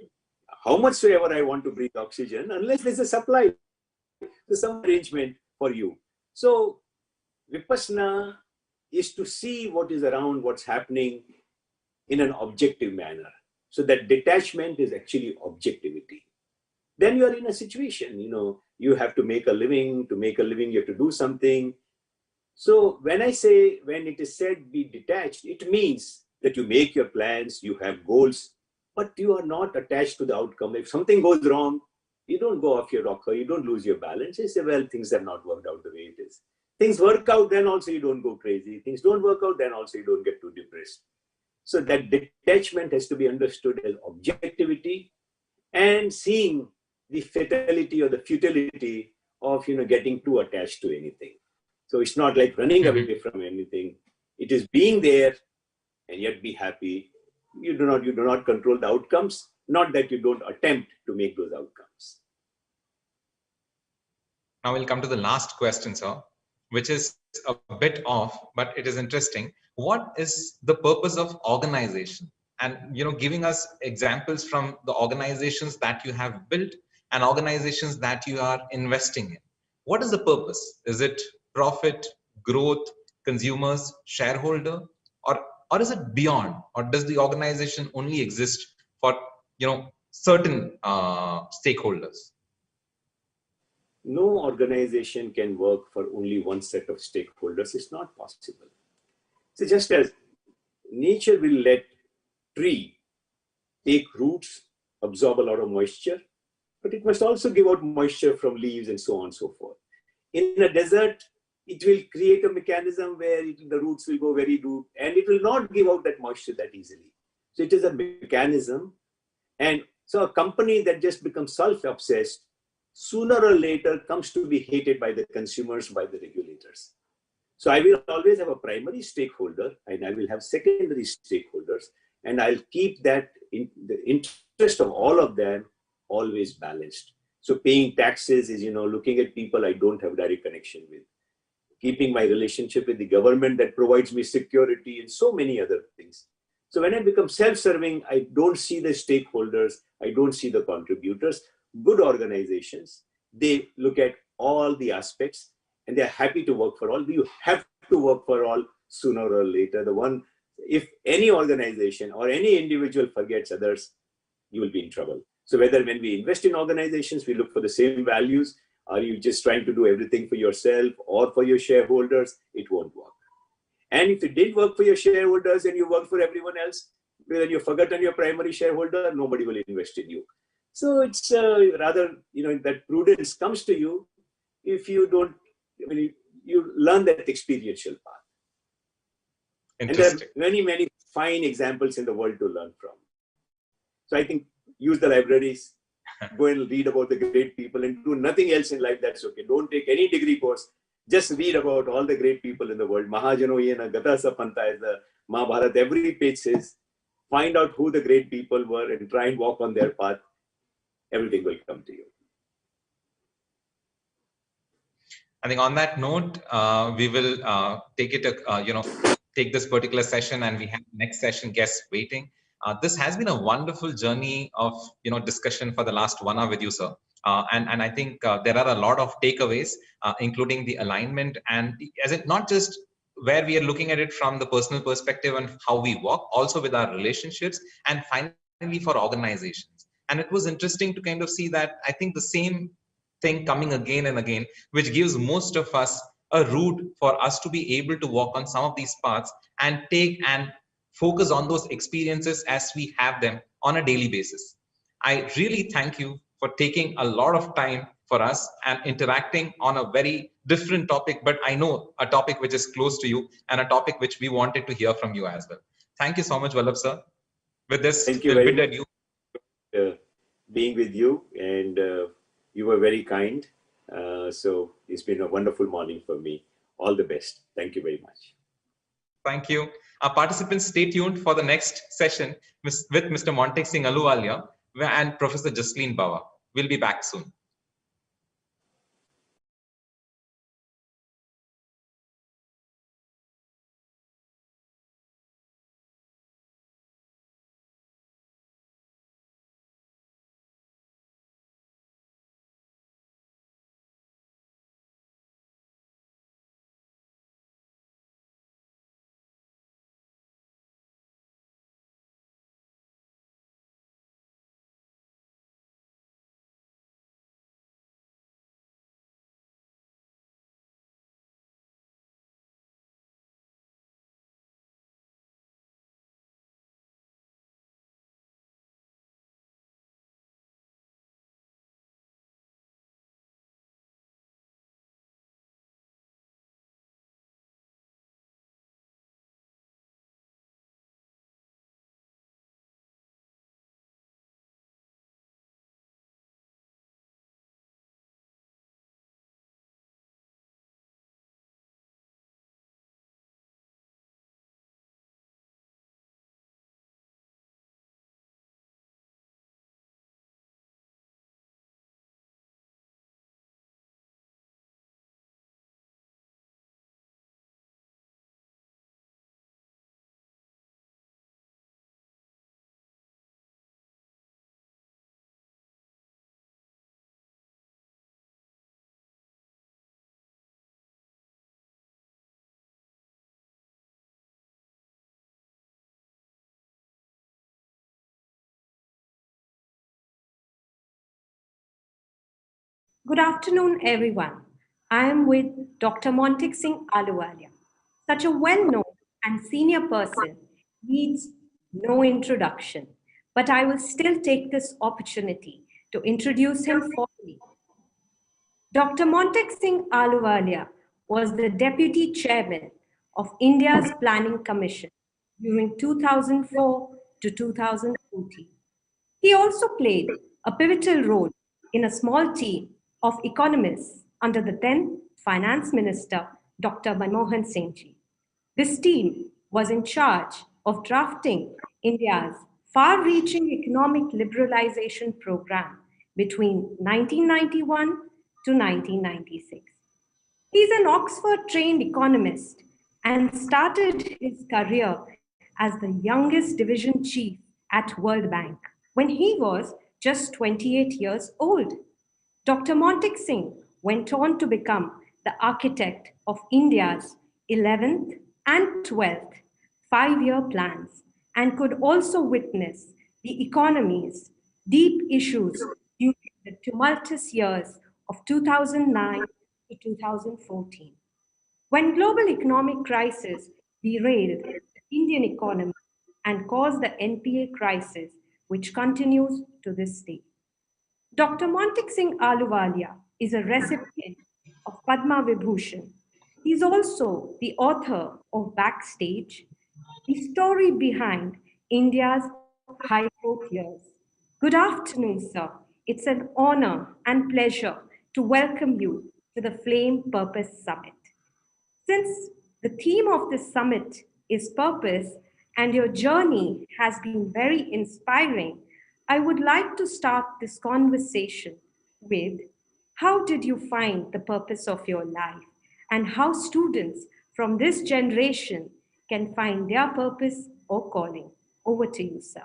A: How much so ever I want to breathe oxygen, unless there's a supply, there's some arrangement for you. So Vipassana is to see what is around, what's happening in an objective manner. So that detachment is actually objectivity. Then you are in a situation, you have to make a living. To make a living, you have to do something. So when it is said be detached, it means that you make your plans, you have goals, but you are not attached to the outcome. If something goes wrong, you don't go off your rocker, you don't lose your balance. You say, well, things have not worked out the way it is. Things work out, then also you don't go crazy. Things don't work out, then also you don't get too depressed. So that detachment has to be understood as objectivity and seeing the fatality or the futility of getting too attached to anything. So it's not like running away from anything. It is being there and yet be happy. You do not control the outcomes, not that you don't attempt to make those outcomes.
N: Now we'll come to the last question, sir, which is a bit off, but it is interesting. What is the purpose of organization? And giving us examples from the organizations that you have built and organizations that you are investing in. What is the purpose? Is it profit, growth, consumers, shareholder, or is it beyond? Or does the organization only exist for certain stakeholders?
A: No organization can work for only one set of stakeholders. It's not possible. So just as nature will let tree take roots, absorb a lot of moisture, but it must also give out moisture from leaves and so on and so forth. In a desert, it will create a mechanism where the roots will go very deep and it will not give out that moisture that easily. So it is a mechanism. And so a company that just becomes self-obsessed, sooner or later comes to be hated by the consumers, by the regulators. So I will always have a primary stakeholder and I will have secondary stakeholders, and I'll keep that in the interest of all of them always balanced. So paying taxes is, looking at people I don't have direct connection with. Keeping my relationship with the government that provides me security and so many other things. So when I become self-serving, I don't see the stakeholders, I don't see the contributors. Good organizations, they look at all the aspects and they're happy to work for all. You have to work for all sooner or later. If any organization or any individual forgets others, you will be in trouble. So whether when we invest in organizations, we look for the same values. Are you just trying to do everything for yourself or for your shareholders? It won't work. And if it did work for your shareholders and you work for everyone else, when you forget on your primary shareholder, nobody will invest in you. So it's rather, that prudence comes to you if you don't, you learn that experiential path. And there are many, many fine examples in the world to learn from. So I think use the libraries, go and read about the great people and do nothing else in life, that's okay. Don't take any degree course. Just read about all the great people in the world. Mahajano yena gata sa panta, as the Mahabharata, every page says, find out who the great people were and try and walk on their path. Everything will come to you.
N: I think on that note, we will take this particular session, and we have next session guests waiting. This has been a wonderful journey of discussion for the last 1 hour with you, sir. And I think there are a lot of takeaways, including the alignment and not just where we are looking at it from the personal perspective and how we work, also with our relationships, and finally for organizations. And it was interesting to kind of see that I think the same thing coming again and again, which gives most of us a route for us to be able to walk on some of these paths and take and focus on those experiences as we have them on a daily basis. I really thank you for taking a lot of time for us and interacting on a very different topic, but I know a topic which is close to you and a topic which we wanted to hear from you as well. Thank you so much, Vallabh sir. With this,
A: thank you very much. Being with you, and you were very kind. So it's been a wonderful morning for me. All the best. Thank you very much.
N: Thank you. Our participants, stay tuned for the next session with Mr. Montek Singh Aluwalia and Professor Jasleen Bawa. We'll be back soon.
O: Good afternoon, everyone. I am with Dr. Montek Singh Aluwalia. Such a well-known and senior person needs no introduction, but I will still take this opportunity to introduce him formally. Dr. Montek Singh Aluwalia was the Deputy Chairman of India's Planning Commission during 2004 to 2014. He also played a pivotal role in a small team of economists under the then Finance Minister, Dr. Manmohan Singh Ji. This team was in charge of drafting India's far reaching economic liberalization program between 1991 to 1996. He's an Oxford trained economist and started his career as the youngest division chief at World Bank when he was just 28 years old. Dr. Montek Singh went on to become the architect of India's 11th and 12th 5-year plans and could also witness the economy's deep issues during the tumultuous years of 2009 to 2014. When global economic crisis derailed the Indian economy and caused the NPA crisis, which continues to this day. Dr. Montek Singh Aluwalia is a recipient of Padma Vibhushan. He is also the author of Backstage, the story behind India's high growth years. Good afternoon, sir. It's an honor and pleasure to welcome you to the Flame Purpose Summit. Since the theme of this summit is purpose and your journey has been very inspiring, I would like to start this conversation with how did you find the purpose of your life and how students from this generation can find their purpose or calling? Over to you, sir.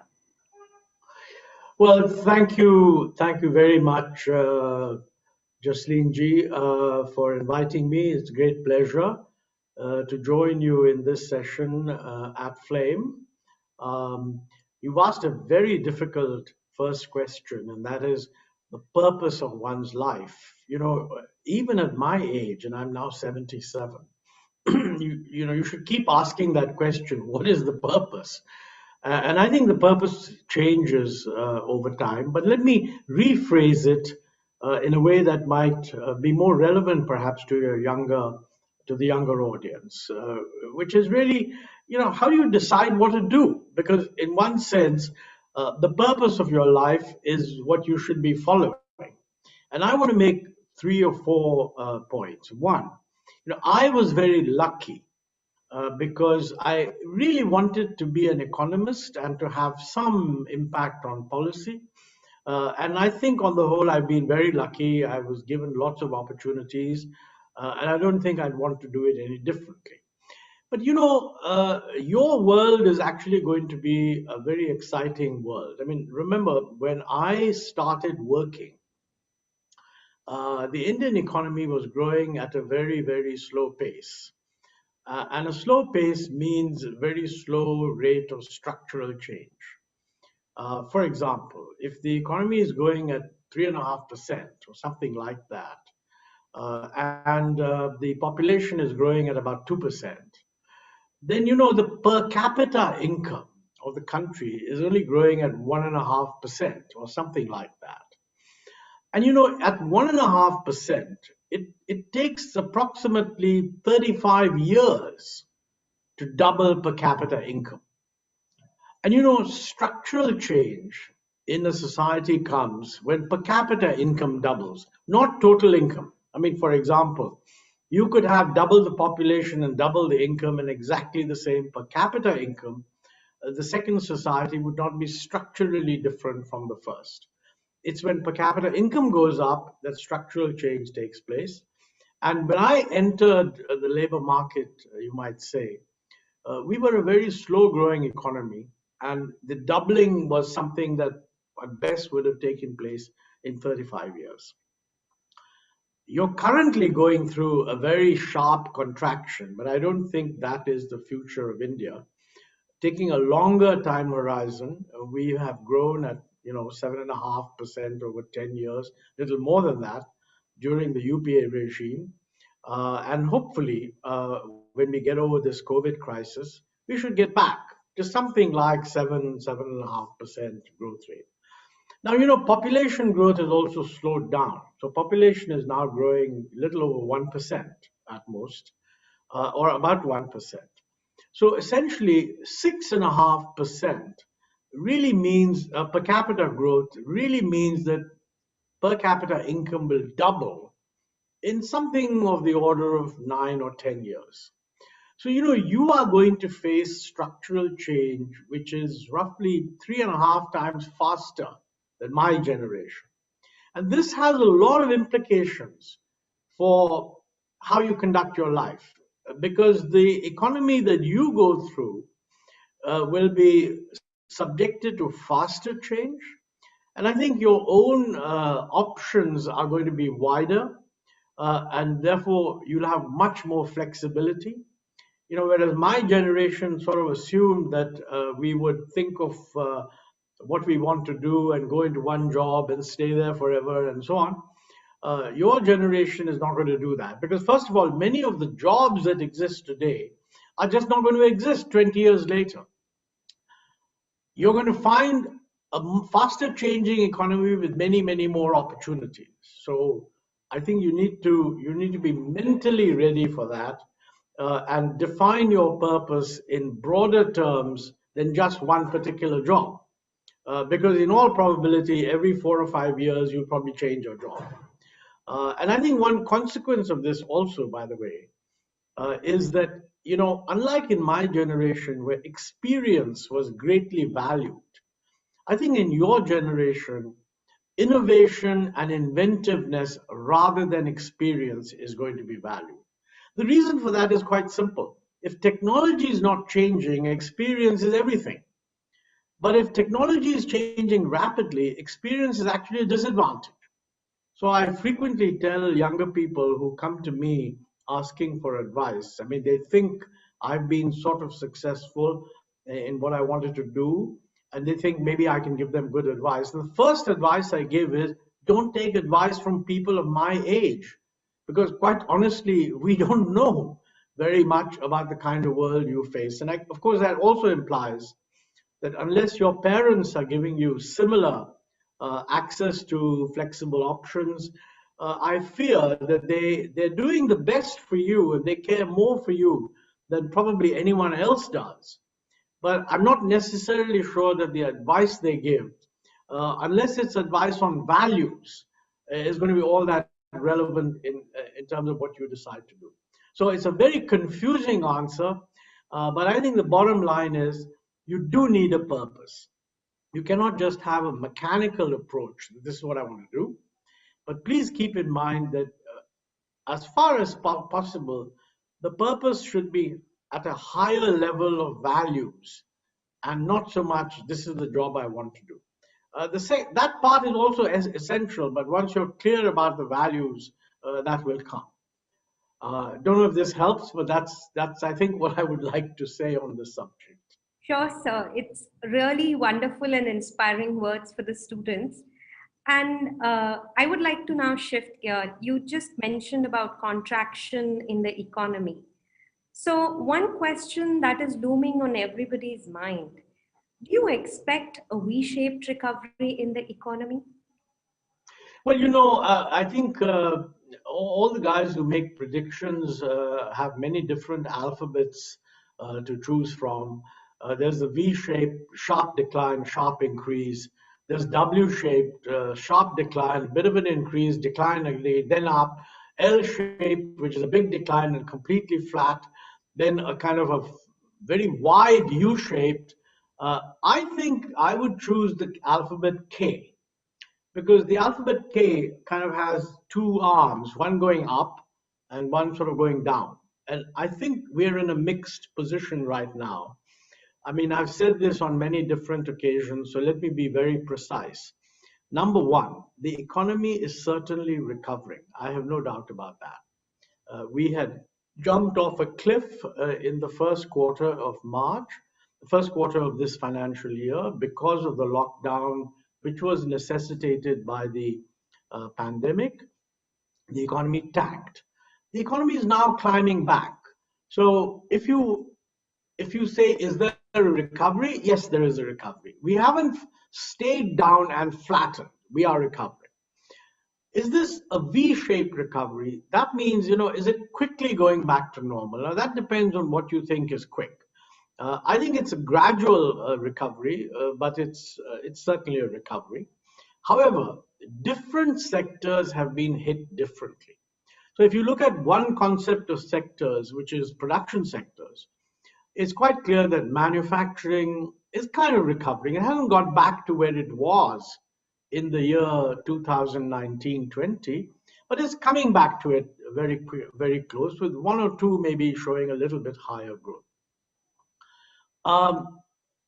P: Well, thank you very much, Jasleen ji, for inviting me. It's a great pleasure to join you in this session at Flame. You've asked a very difficult first question, and that is the purpose of one's life. You know, even at my age, and I'm now 77, you should keep asking that question: what is the purpose? And I think the purpose changes over time. But let me rephrase it in a way that might be more relevant, perhaps, to the younger audience, which is really, how do you decide what to do? Because in one sense, the purpose of your life is what you should be following. And I want to make 3 or 4 points. One, I was very lucky because I really wanted to be an economist and to have some impact on policy. And I think on the whole, I've been very lucky. I was given lots of opportunities, and I don't think I'd want to do it any differently. But your world is actually going to be a very exciting world. I mean, remember, when I started working, the Indian economy was growing at a very, very slow pace. And a slow pace means a very slow rate of structural change. For example, if the economy is going at 3.5% or something like that, and the population is growing at about 2%, then the per capita income of the country is only growing at 1.5% or something like that. And at 1.5%, it takes approximately 35 years to double per capita income. And structural change in a society comes when per capita income doubles, not total income. I mean, for example, you could have double the population and double the income and exactly the same per capita income. The second society would not be structurally different from the first. It's when per capita income goes up that structural change takes place. And when I entered the labor market, you might say, we were a very slow growing economy, and the doubling was something that at best would have taken place in 35 years. You're currently going through a very sharp contraction, but I don't think that is the future of India. Taking a longer time horizon, we have grown at 7.5% over 10 years, little more than that. during the UPA regime. And hopefully, when we get over this COVID crisis, we should get back to something like 7.5% growth rate. Now, population growth has also slowed down. So population is now growing little over 1% at most, or about 1%. So essentially, 6.5% really means per capita growth really means that per capita income will double in something of the order of 9 or 10 years. So, you are going to face structural change, which is roughly 3.5 times faster than my generation. And this has a lot of implications for how you conduct your life, because the economy that you go through will be subjected to faster change. And I think your own options are going to be wider, and therefore you'll have much more flexibility. Whereas my generation sort of assumed that we would think of what we want to do and go into one job and stay there forever and so on. Your generation is not going to do that, because first of all, many of the jobs that exist today are just not going to exist 20 years later. You're going to find a faster changing economy with many, many more opportunities. So I think you need to be mentally ready for that, and define your purpose in broader terms than just one particular job. Because in all probability, every 4 or 5 years, you'll probably change your job. And I think one consequence of this also, by the way, is that, unlike in my generation where experience was greatly valued, I think in your generation, innovation and inventiveness rather than experience is going to be valued. The reason for that is quite simple. If technology is not changing, experience is everything. But if technology is changing rapidly, experience is actually a disadvantage. So I frequently tell younger people who come to me asking for advice. I mean, they think I've been sort of successful in what I wanted to do, and they think maybe I can give them good advice. And the first advice I give is, don't take advice from people of my age, because quite honestly, we don't know very much about the kind of world you face. And of course, that also implies that unless your parents are giving you similar access to flexible options, I fear that they're doing the best for you and they care more for you than probably anyone else does. But I'm not necessarily sure that the advice they give, unless it's advice on values, is going to be all that relevant in terms of what you decide to do. So it's a very confusing answer, but I think the bottom line is you do need a purpose. You cannot just have a mechanical approach. This is what I want to do. But please keep in mind that as far as possible, the purpose should be at a higher level of values and not so much, this is the job I want to do. That part is also essential, but once you're clear about the values, that will come. Don't know if this helps, but that's I think what I would like to say on this subject.
O: Sure, sir. It's really wonderful and inspiring words for the students. And I would like to now shift gear. You just mentioned about contraction in the economy. So one question that is looming on everybody's mind, do you expect a V-shaped recovery in the economy?
P: Well, I think all the guys who make predictions have many different alphabets to choose from. There's the V-shaped, sharp decline, sharp increase. There's W-shaped, sharp decline, a bit of an increase, decline again, then up. L-shaped, which is a big decline and completely flat. Then a kind of a very wide U-shaped. I think I would choose the alphabet K, because the alphabet K kind of has two arms, one going up and one sort of going down. And I think we're in a mixed position right now. I mean, I've said this on many different occasions, so let me be very precise. Number one, the economy is certainly recovering. I have no doubt about that. We had jumped off a cliff in the first quarter of March, the first quarter of this financial year, because of the lockdown, which was necessitated by the pandemic. the economy tanked. The economy is now climbing back. So if you say, is there a recovery? Yes, there is a recovery. We haven't stayed down and flattened. We are recovering. Is this a V-shaped recovery? That means, is it quickly going back to normal? Now, that depends on what you think is quick. I think it's a gradual recovery, but it's certainly a recovery. However, different sectors have been hit differently. So if you look at one concept of sectors, which is production sectors, it's quite clear that manufacturing is kind of recovering. It hasn't got back to where it was in the year 2019-20, but it's coming back to it very close, with one or two maybe showing a little bit higher growth.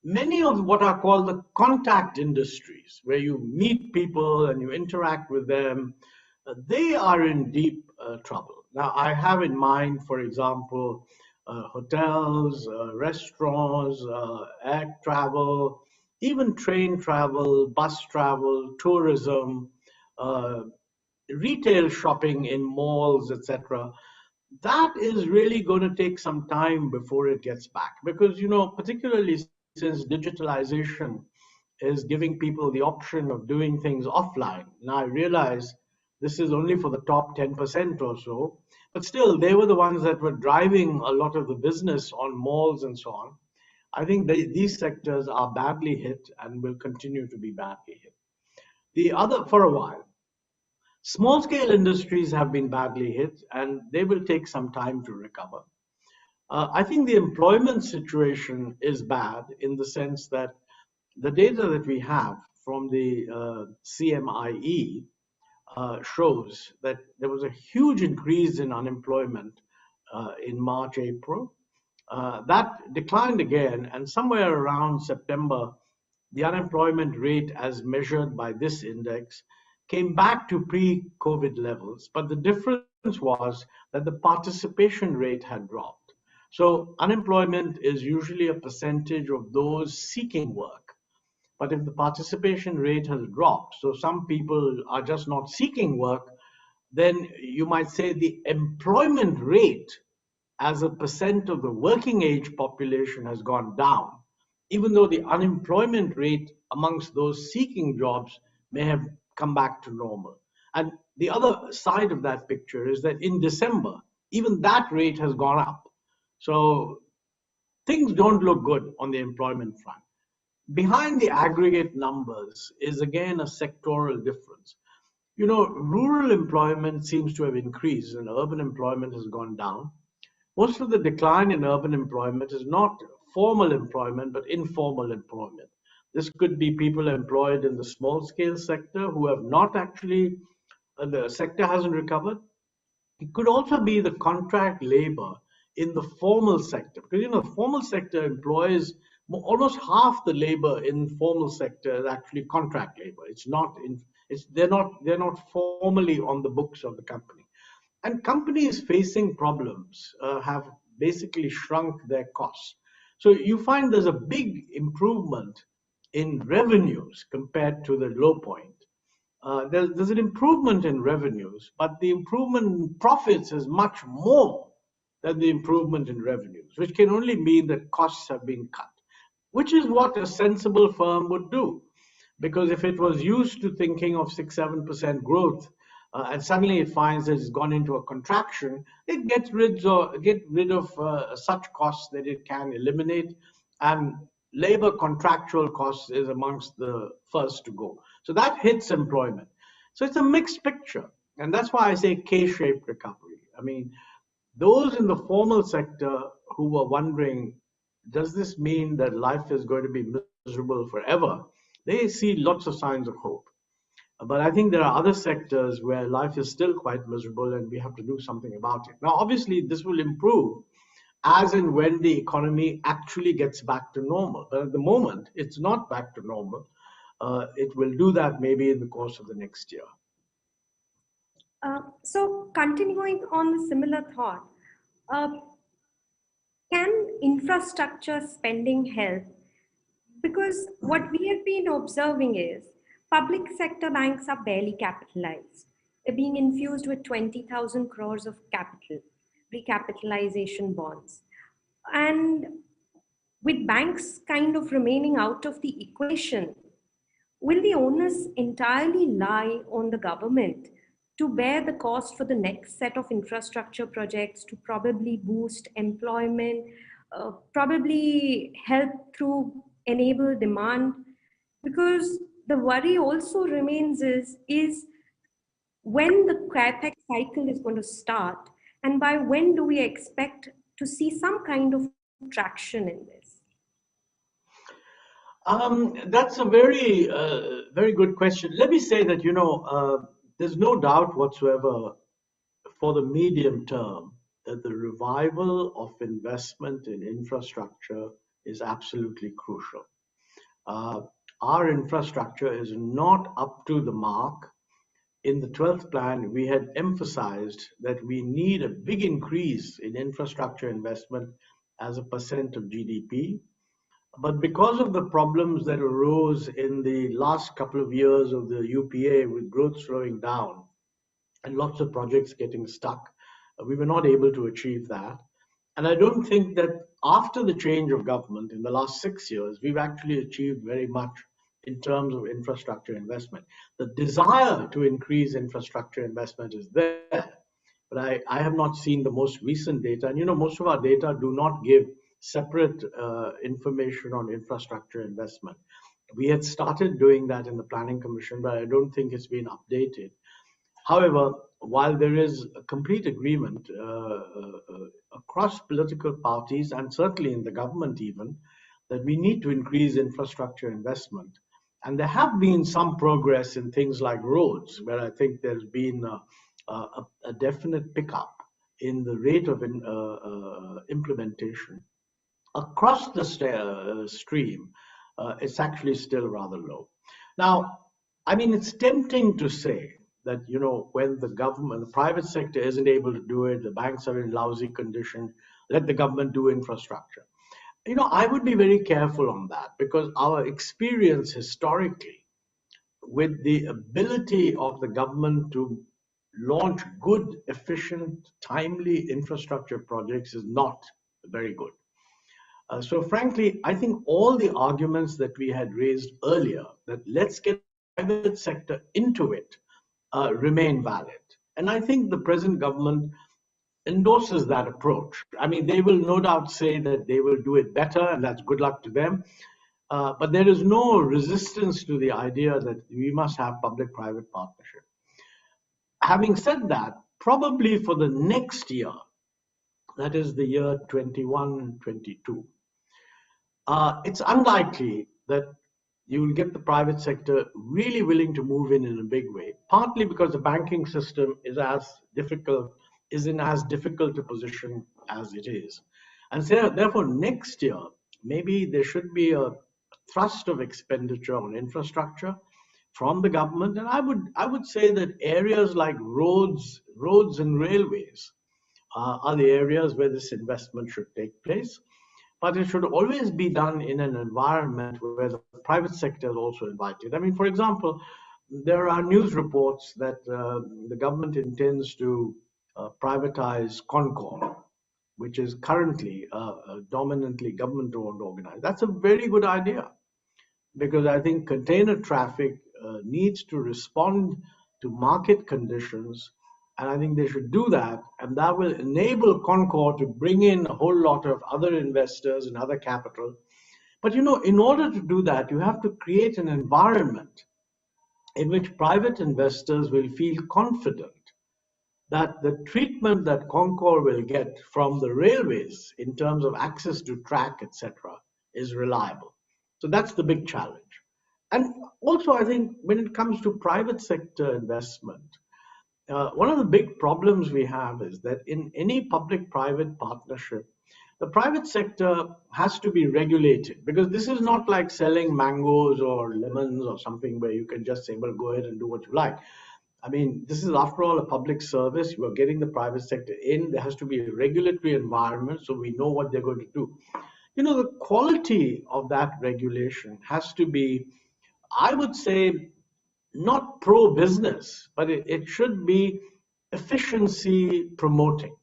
P: Many of what are called the contact industries, where you meet people and you interact with them, they are in deep trouble. Now, I have in mind, for example, hotels, restaurants, air travel, even train travel, bus travel, tourism, retail shopping in malls, etc. That is really going to take some time before it gets back, because, particularly since digitalization is giving people the option of doing things offline. Now, I realize this is only for the top 10% or so, but still, they were the ones that were driving a lot of the business on malls and so on. I think these sectors are badly hit and will continue to be badly hit. The other, for a while, small scale industries have been badly hit and they will take some time to recover. I think the employment situation is bad in the sense that the data that we have from the CMIE shows that there was a huge increase in unemployment in March, April. That declined again, and somewhere around September, the unemployment rate as measured by this index came back to pre-COVID levels. But the difference was that the participation rate had dropped. So unemployment is usually a percentage of those seeking work. But if the participation rate has dropped, so some people are just not seeking work, then you might say the employment rate as a percent of the working age population has gone down, even though the unemployment rate amongst those seeking jobs may have come back to normal. And the other side of that picture is that in December, even that rate has gone up. So things don't look good on the employment front. Behind the aggregate numbers is again a sectoral difference. Rural employment seems to have increased and urban employment has gone down. Most of the decline in urban employment is not formal employment, but informal employment. This could be people employed in the small scale sector who have not actually, the sector hasn't recovered. It could also be the contract labor in the formal sector, because the formal sector employs almost half the labor in formal sector is actually contract labor. They're not formally on the books of the company. And companies facing problems have basically shrunk their costs. So you find there's a big improvement in revenues compared to the low point. There's an improvement in revenues, but the improvement in profits is much more than the improvement in revenues, which can only mean that costs have been cut, which is what a sensible firm would do. Because if it was used to thinking of 6-7% growth, and suddenly it finds that it's gone into a contraction, it gets rid of such costs that it can eliminate, and labor contractual costs is amongst the first to go. So that hits employment. So it's a mixed picture, and that's why I say K-shaped recovery. I mean, those in the formal sector who were wondering, does this mean that life is going to be miserable forever? They see lots of signs of hope. But I think there are other sectors where life is still quite miserable and we have to do something about it. Now, obviously, this will improve as and when the economy actually gets back to normal. But at the moment, it's not back to normal. It will do that maybe in the course of the next year.
O: So continuing on the similar thought, can infrastructure spending help? Because what we have been observing is public sector banks are barely capitalized. they're being infused with 20,000 crores of capital, recapitalization bonds. And with banks kind of remaining out of the equation, will the onus entirely lie on the government to bear the cost for the next set of infrastructure projects to probably boost employment, probably help through enable demand? Because the worry also remains is when the capex cycle is going to start, and by when do we expect to see some kind of traction in this?
P: That's a very good question. Let me say that, there's no doubt whatsoever for the medium term that the revival of investment in infrastructure is absolutely crucial. Our infrastructure is not up to the mark. In the 12th plan, we had emphasized that we need a big increase in infrastructure investment as a percent of GDP. But because of the problems that arose in the last couple of years of the UPA with growth slowing down and lots of projects getting stuck, we were not able to achieve that. And I don't think that after the change of government in the last 6 years, we've actually achieved very much in terms of infrastructure investment. The desire to increase infrastructure investment is there, but I have not seen the most recent data. And most of our data do not give separate information on infrastructure investment. We had started doing that in the Planning Commission, but I don't think it's been updated. However, while there is a complete agreement across political parties and certainly in the government even, that we need to increase infrastructure investment, and there have been some progress in things like roads, where I think there's been a definite pickup in the rate of implementation. Across the stream, it's actually still rather low. Now, I mean, it's tempting to say that, when the private sector isn't able to do it, the banks are in lousy condition, let the government do infrastructure. I would be very careful on that, because our experience historically with the ability of the government to launch good, efficient, timely infrastructure projects is not very good. So frankly, I think all the arguments that we had raised earlier, that let's get the private sector into it, remain valid. And I think the present government endorses that approach. I mean, they will no doubt say that they will do it better, and that's good luck to them. But there is no resistance to the idea that we must have public-private partnership. Having said that, probably for the next year, that is the year 21-22, it's unlikely that you will get the private sector really willing to move in a big way, partly because the banking system is in as difficult a position as it is. And so therefore next year, maybe there should be a thrust of expenditure on infrastructure from the government. And I would say that areas like roads and railways are the areas where this investment should take place. But it should always be done in an environment where the private sector is also invited. I mean, for example, there are news reports that the government intends to privatize Concor, which is currently dominantly government-owned organized. That's a very good idea, because I think container traffic needs to respond to market conditions. And I think they should do that, and that will enable Concor to bring in a whole lot of other investors and other capital. But in order to do that, you have to create an environment in which private investors will feel confident that the treatment that Concor will get from the railways in terms of access to track, etc., is reliable. So that's the big challenge. And also, I think when it comes to private sector investment, one of the big problems we have is that in any public-private partnership, the private sector has to be regulated, because this is not like selling mangoes or lemons or something where you can just say, well, go ahead and do what you like. I mean, this is, after all, a public service. You are getting the private sector in. There has to be a regulatory environment so we know what they're going to do. The quality of that regulation has to be, I would say, not pro-business, but it should be efficiency promoting.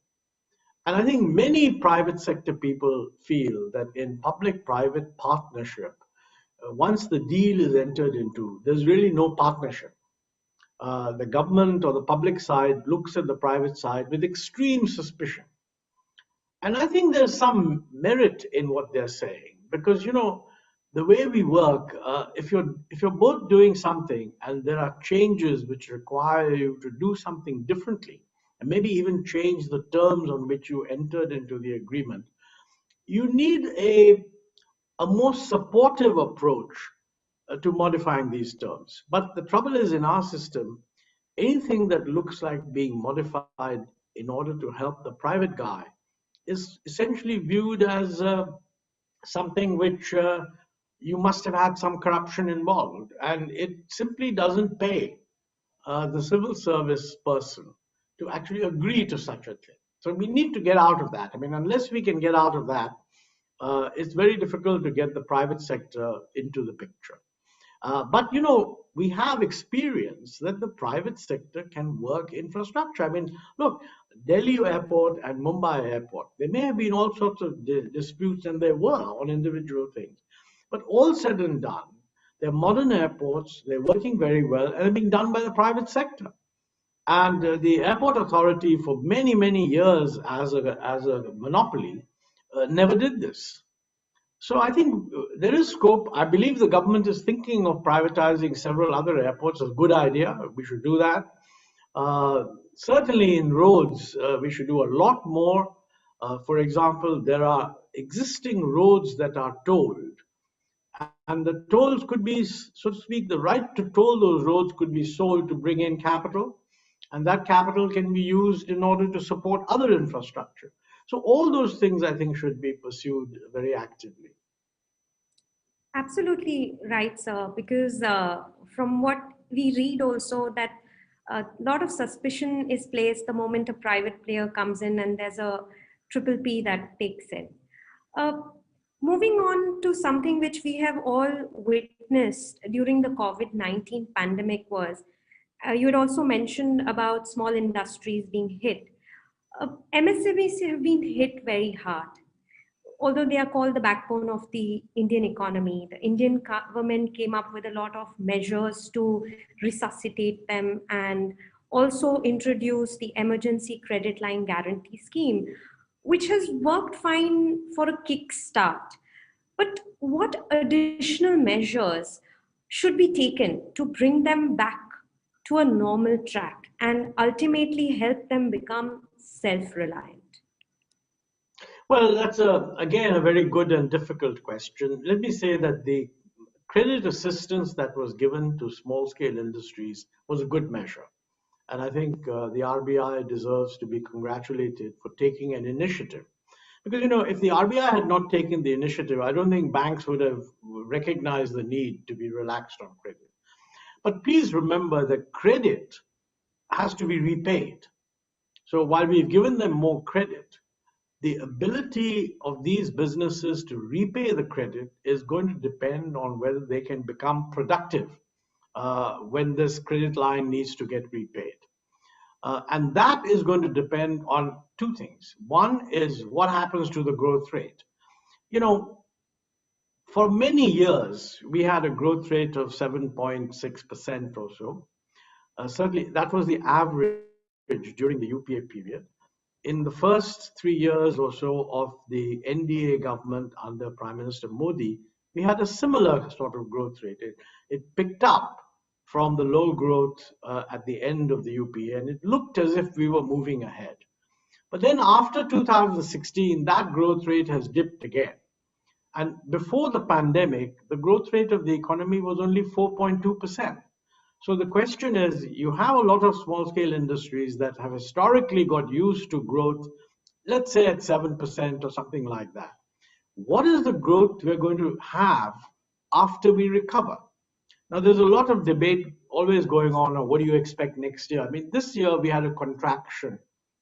P: And I think many private sector people feel that in public-private partnership, once the deal is entered into, there's really no partnership. The government or the public side looks at the private side with extreme suspicion. And I think there's some merit in what they're saying, because the way we work, if you're both doing something and there are changes which require you to do something differently, and maybe even change the terms on which you entered into the agreement, you need a more supportive approach to modifying these terms. But the trouble is, in our system, anything that looks like being modified in order to help the private guy is essentially viewed as something which you must have had some corruption involved, and it simply doesn't pay the civil service person to actually agree to such a thing. So we need to get out of that. I mean, unless we can get out of that, it's very difficult to get the private sector into the picture. But we have experience that the private sector can work infrastructure. I mean, look, Delhi airport and Mumbai airport, there may have been all sorts of disputes, and there were on individual things. But all said and done, they're modern airports, they're working very well, and they're being done by the private sector. And the airport authority, for many, many years as a monopoly, never did this. So I think there is scope. I believe the government is thinking of privatizing several other airports. It's a good idea. We should do that. Certainly in roads, we should do a lot more. For example, there are existing roads that are tolled. And the tolls could be, so to speak, the right to toll those roads could be sold to bring in capital. And that capital can be used in order to support other infrastructure. So all those things, I think, should be pursued very actively.
O: Absolutely right, sir, because from what we read also that a lot of suspicion is placed the moment a private player comes in and there's a triple P that takes in. Moving on to something which we have all witnessed during the COVID-19 pandemic was, you had also mentioned about small industries being hit. MSMEs have been hit very hard. Although they are called the backbone of the Indian economy, the Indian government came up with a lot of measures to resuscitate them and also introduce the emergency credit line guarantee scheme, which has worked fine for a kickstart. But what additional measures should be taken to bring them back to a normal track and ultimately help them become self-reliant?
P: Well, that's again a very good and difficult question. Let me say that the credit assistance that was given to small-scale industries was a good measure. And I think the RBI deserves to be congratulated for taking an initiative. Because, if the RBI had not taken the initiative, I don't think banks would have recognized the need to be relaxed on credit. But please remember that credit has to be repaid. So while we've given them more credit, the ability of these businesses to repay the credit is going to depend on whether they can become productive when this credit line needs to get repaid. And that is going to depend on two things. One is what happens to the growth rate. For many years, we had a growth rate of 7.6% or so. Certainly, that was the average during the UPA period. In the first 3 years or so of the NDA government under Prime Minister Modi, we had a similar sort of growth rate. It picked up from the low growth at the end of the UPA, and it looked as if we were moving ahead. But then after 2016, that growth rate has dipped again. And before the pandemic, the growth rate of the economy was only 4.2%. So the question is, you have a lot of small-scale industries that have historically got used to growth, let's say at 7% or something like that. What is the growth we're going to have after we recover? Now, there's a lot of debate always going on what do you expect next year? I mean, this year we had a contraction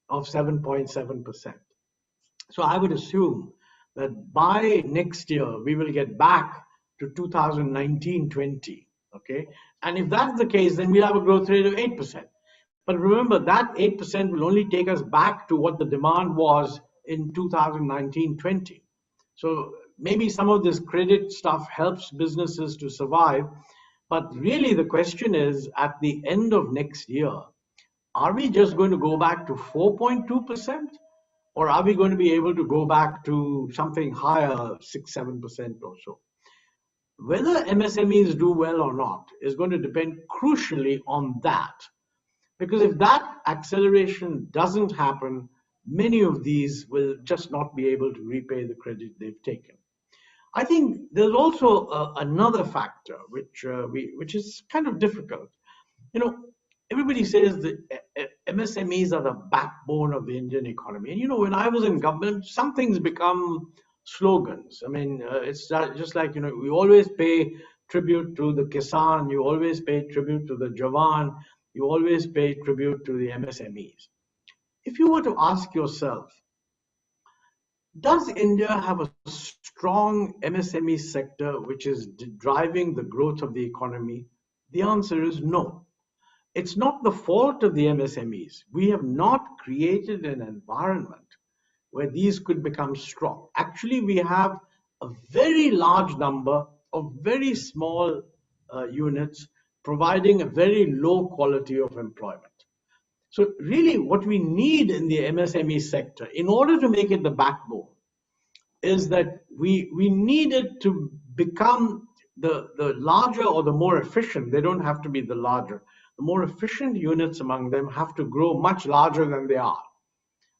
P: of 7.7%. So I would assume that by next year, we will get back to 2019-20. Okay, and if that's the case, then we'll have a growth rate of 8%. But remember, that 8% will only take us back to what the demand was in 2019-20. So maybe some of this credit stuff helps businesses to survive. But really, the question is, at the end of next year, are we just going to go back to 4.2%? Or are we going to be able to go back to something higher, 6-7% or so? Whether MSMEs do well or not is going to depend crucially on that. Because if that acceleration doesn't happen, many of these will just not be able to repay the credit they've taken. I think there's also another factor which is kind of difficult. You know, everybody says that MSMEs are the backbone of the Indian economy. And you know, when I was in government, some things become slogans. I mean, it's just like, you know, we always pay tribute to the Kisan, you always pay tribute to the Jawan, you always pay tribute to the MSMEs. If you were to ask yourself, does India have a strong MSME sector which is driving the growth of the economy? The answer is no. It's not the fault of the MSMEs. We have not created an environment where these could become strong. Actually, we have a very large number of very small units providing a very low quality of employment. So really what we need in the MSME sector, in order to make it the backbone, is that we need it to become the larger or the more efficient. They don't have to be the larger. The more efficient units among them have to grow much larger than they are.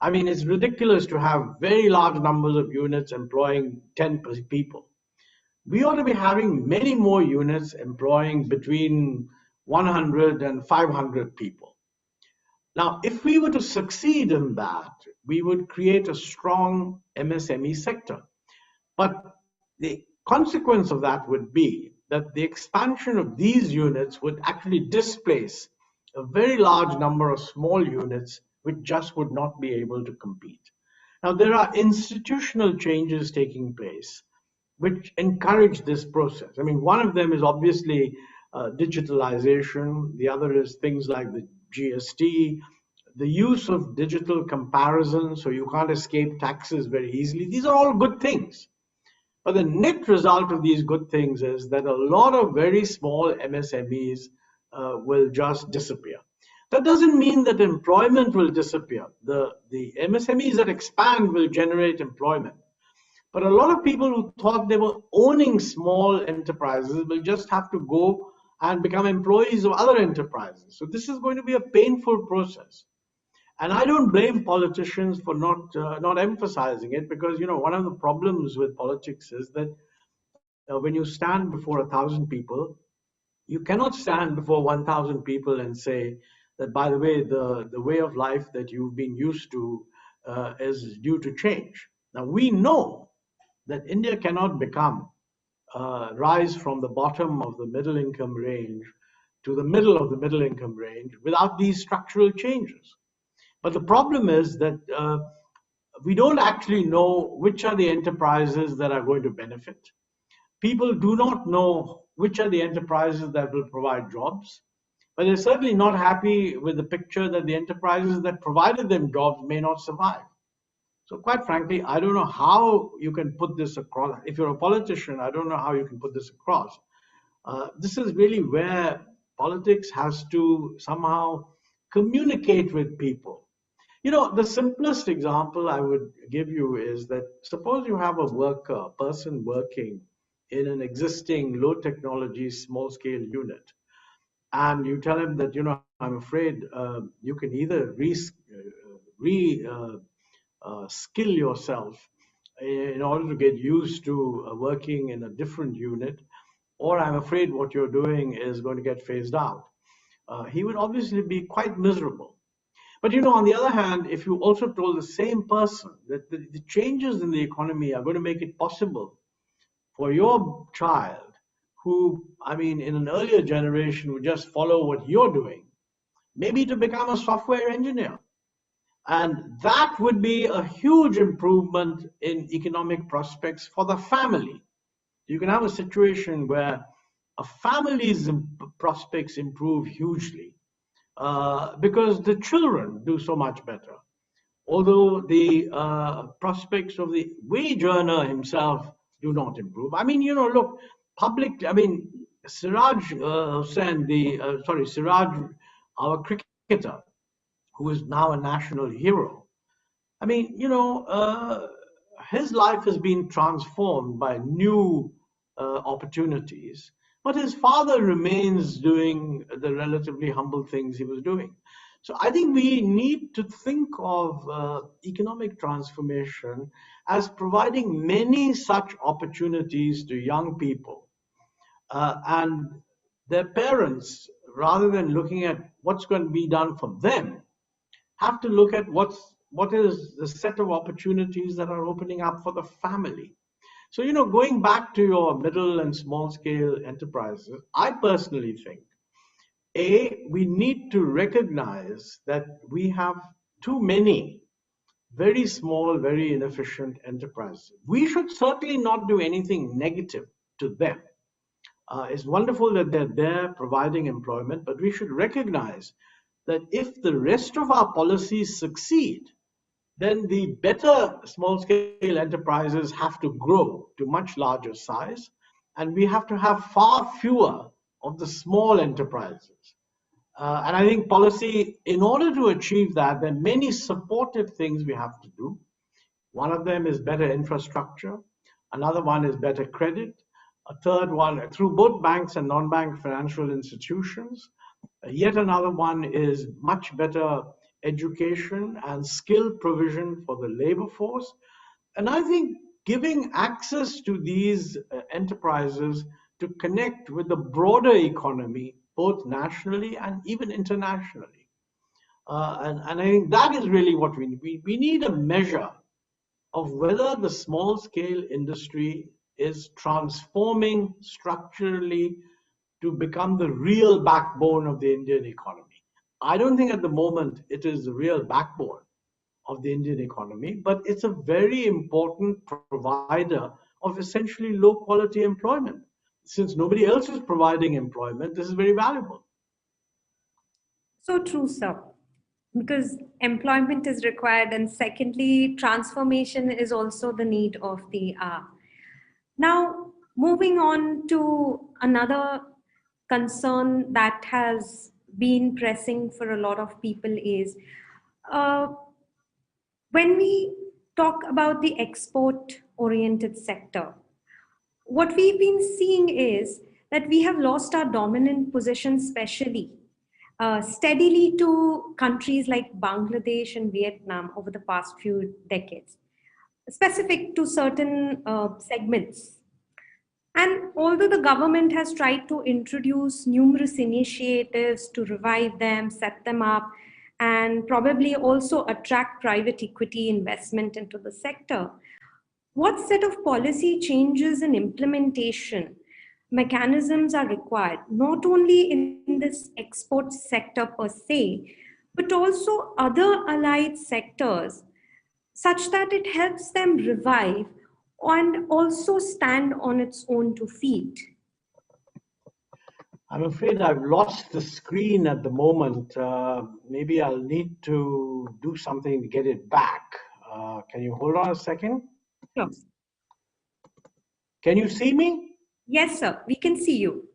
P: I mean, it's ridiculous to have very large numbers of units employing 10 people. We ought to be having many more units employing between 100 and 500 people. Now, if we were to succeed in that, we would create a strong MSME sector. But the consequence of that would be that the expansion of these units would actually displace a very large number of small units which just would not be able to compete. Now, there are institutional changes taking place which encourage this process. I mean, one of them is obviously digitalization. The other is things like the GST, the use of digital comparison, so you can't escape taxes very easily. These are all good things. But the net result of these good things is that a lot of very small MSMEs will just disappear. That doesn't mean that employment will disappear. The MSMEs that expand will generate employment. But a lot of people who thought they were owning small enterprises will just have to go and become employees of other enterprises. So this is going to be a painful process. And I don't blame politicians for not emphasizing it, because, you know, one of the problems with politics is that when you stand before 1,000 people, you cannot stand before 1,000 people and say that, by the way, the way of life that you've been used to is due to change. Now, we know that India cannot rise from the bottom of the middle income range to the middle of the middle income range without these structural changes. But the problem is that we don't actually know which are the enterprises that are going to benefit. People do not know which are the enterprises that will provide jobs, but they're certainly not happy with the picture that the enterprises that provided them jobs may not survive. So quite frankly, I don't know how you can put this across. If you're a politician, I don't know how you can put this across. This is really where politics has to somehow communicate with people. You know, the simplest example I would give you is that suppose you have a person working in an existing low technology, small scale unit, and you tell him that, you know, I'm afraid you can either skill yourself in order to get used to working in a different unit, or I'm afraid what you're doing is going to get phased out. He would obviously be quite miserable. But, you know, on the other hand, if you also told the same person that the changes in the economy are going to make it possible for your child, who, I mean, in an earlier generation would just follow what you're doing, maybe to become a software engineer. And that would be a huge improvement in economic prospects for the family. You can have a situation where a family's prospects improve hugely because the children do so much better. Although the prospects of the wage earner himself do not improve. I mean, look, Siraj Siraj, our cricketer, who is now a national hero. I mean, his life has been transformed by new opportunities, but his father remains doing the relatively humble things he was doing. So I think we need to think of economic transformation as providing many such opportunities to young people and their parents, rather than looking at what's going to be done for them, have to look at what is the set of opportunities that are opening up for the family. So, going back to your middle and small scale enterprises, I personally think, we need to recognize that we have too many very small, very inefficient enterprises. We should certainly not do anything negative to them. It's wonderful that they're there providing employment, but we should recognize that if the rest of our policies succeed, then the better small-scale enterprises have to grow to much larger size, and we have to have far fewer of the small enterprises. And I think policy, in order to achieve that, there are many supportive things we have to do. One of them is better infrastructure. Another one is better credit. A third one, through both banks and non-bank financial institutions. Yet another one is much better education and skill provision for the labor force. And I think giving access to these enterprises to connect with the broader economy, both nationally and even internationally. And I think that is really what we need. We need a measure of whether the small scale industry is transforming structurally to become the real backbone of the Indian economy. I don't think at the moment it is the real backbone of the Indian economy, but it's a very important provider of essentially low quality employment. Since nobody else is providing employment, this is very valuable.
O: So true, sir. Because employment is required, and secondly, transformation is also the need of the hour. Now, moving on to another concern that has been pressing for a lot of people is when we talk about the export-oriented sector, what we've been seeing is that we have lost our dominant position, especially steadily to countries like Bangladesh and Vietnam over the past few decades, specific to certain segments. And although the government has tried to introduce numerous initiatives to revive them, set them up, and probably also attract private equity investment into the sector, what set of policy changes and implementation mechanisms are required, not only in this export sector per se, but also other allied sectors, such that it helps them revive and also stand on its own 2 feet?
P: I'm afraid I've lost the screen at the moment. Maybe I'll need to do something to get it back. Can you hold on a second?
O: Sure.
P: Can you see me?
O: Yes, sir. We can see you.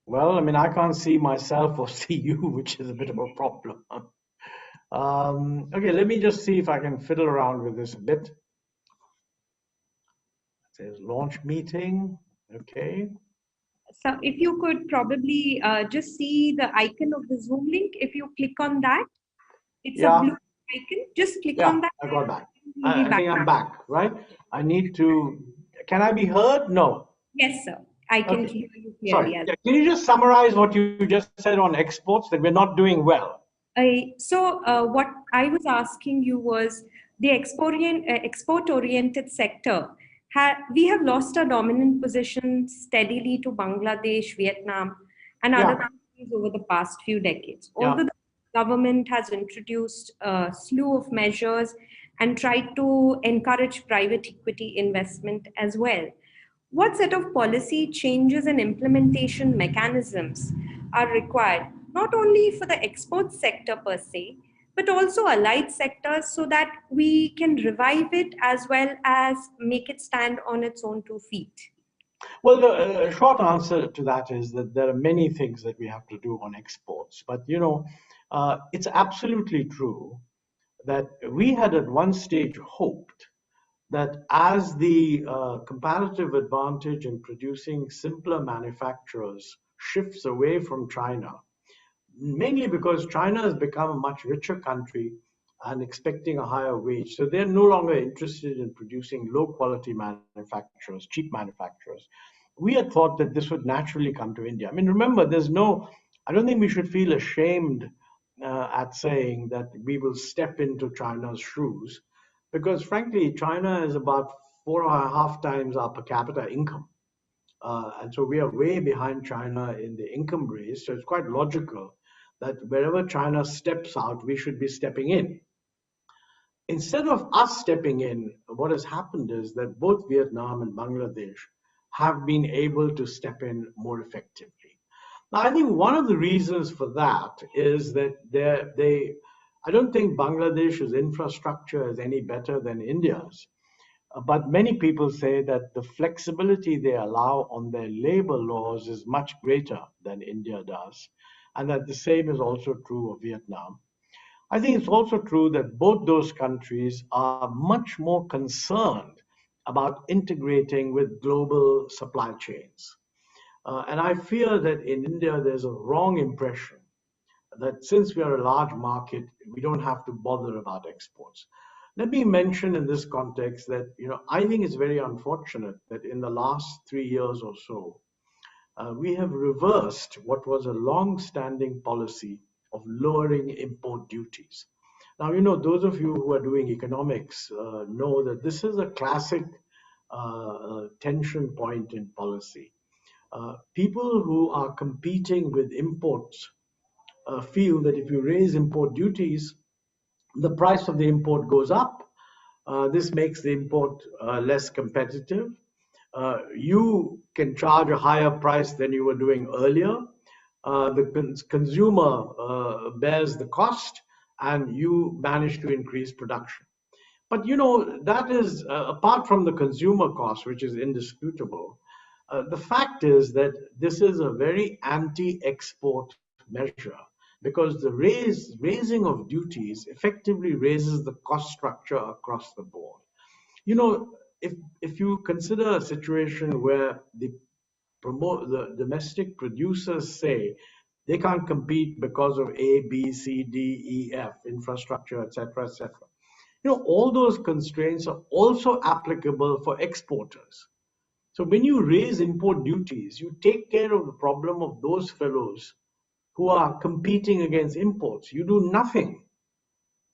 P: Well, I mean, I can't see myself or see you, which is a bit of a problem. Okay, let me just see if I can fiddle around with this a bit. It says launch meeting. Okay.
O: So if you could probably just see the icon of the Zoom link, if you click on that, it's a blue icon. Just click on that.
P: I got that. I think I'm back, right? I need to. Can I be heard? No.
O: Yes, sir. I can hear you clearly.
P: Sorry. Can you just summarize what you just said on exports, that we're not doing well?
O: So what I was asking you was the export-oriented sector. We have lost our dominant position steadily to Bangladesh, Vietnam, and other countries over the past few decades. Although the government has introduced a slew of measures and tried to encourage private equity investment as well. What set of policy changes and implementation mechanisms are required not only for the export sector per se, but also allied sectors so that we can revive it as well as make it stand on its own two feet?
P: Well, the short answer to that is that there are many things that we have to do on exports. But, it's absolutely true that we had at one stage hoped that as the comparative advantage in producing simpler manufacturers shifts away from China, mainly because China has become a much richer country and expecting a higher wage. So they're no longer interested in producing low quality manufacturers, cheap manufacturers. We had thought that this would naturally come to India. I mean, remember, I don't think we should feel ashamed at saying that we will step into China's shoes, because frankly, China is about 4.5 times our per capita income. And so we are way behind China in the income race. So it's quite logical that wherever China steps out, we should be stepping in. Instead of us stepping in, what has happened is that both Vietnam and Bangladesh have been able to step in more effectively. Now, I think one of the reasons for that is that I don't think Bangladesh's infrastructure is any better than India's. But many people say that the flexibility they allow on their labor laws is much greater than India does, and that the same is also true of Vietnam. I think it's also true that both those countries are much more concerned about integrating with global supply chains. And I fear that in India, there's a wrong impression that since we are a large market, we don't have to bother about exports. Let me mention in this context that I think it's very unfortunate that in the last 3 years or so, we have reversed what was a long-standing policy of lowering import duties. Now, those of you who are doing economics know that this is a classic tension point in policy. People who are competing with imports feel that if you raise import duties, the price of the import goes up. This makes the import less competitive. You can charge a higher price than you were doing earlier. The consumer bears the cost, and you manage to increase production. But that is apart from the consumer cost, which is indisputable. The fact is that this is a very anti-export measure, because the raising of duties effectively raises the cost structure across the board. If you consider a situation where the domestic producers say they can't compete because of A, B, C, D, E, F, infrastructure, etc., etc. All those constraints are also applicable for exporters. So when you raise import duties, you take care of the problem of those fellows who are competing against imports. You do nothing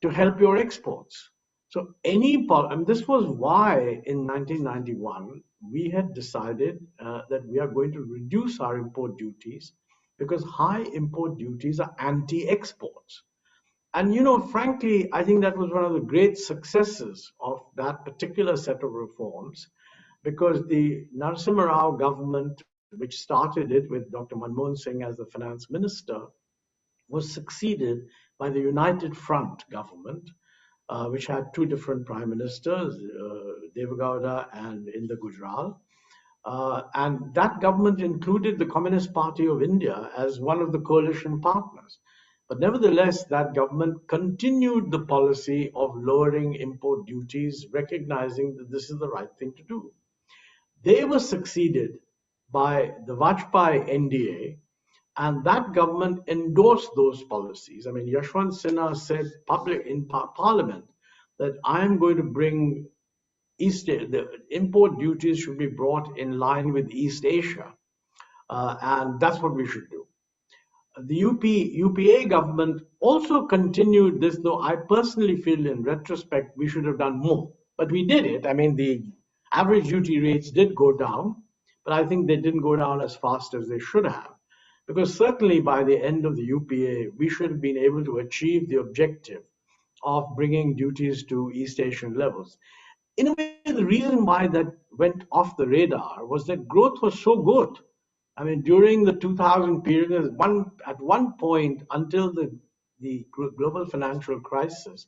P: to help your exports. So this was why in 1991 we had decided that we are going to reduce our import duties, because high import duties are anti-exports. And frankly, I think that was one of the great successes of that particular set of reforms, because the Narasimha Rao government, which started it with Dr. Manmohan Singh as the finance minister, was succeeded by the United Front government, which had two different prime ministers, Devagowda and Inder Gujral. And that government included the Communist Party of India as one of the coalition partners. But nevertheless, that government continued the policy of lowering import duties, recognizing that this is the right thing to do. They were succeeded by the Vajpayee NDA, and that government endorsed those policies. I mean, Yashwant Sinha said in Parliament that I am going to bring the import duties should be brought in line with East Asia, and that's what we should do. The UPA government also continued this, though I personally feel in retrospect we should have done more. But we did it. I mean, the average duty rates did go down, but I think they didn't go down as fast as they should have. Because certainly by the end of the UPA, we should have been able to achieve the objective of bringing duties to East Asian levels. in a way, the reason why that went off the radar was that growth was so good. I mean, during the 2000 period, at one point until the global financial crisis,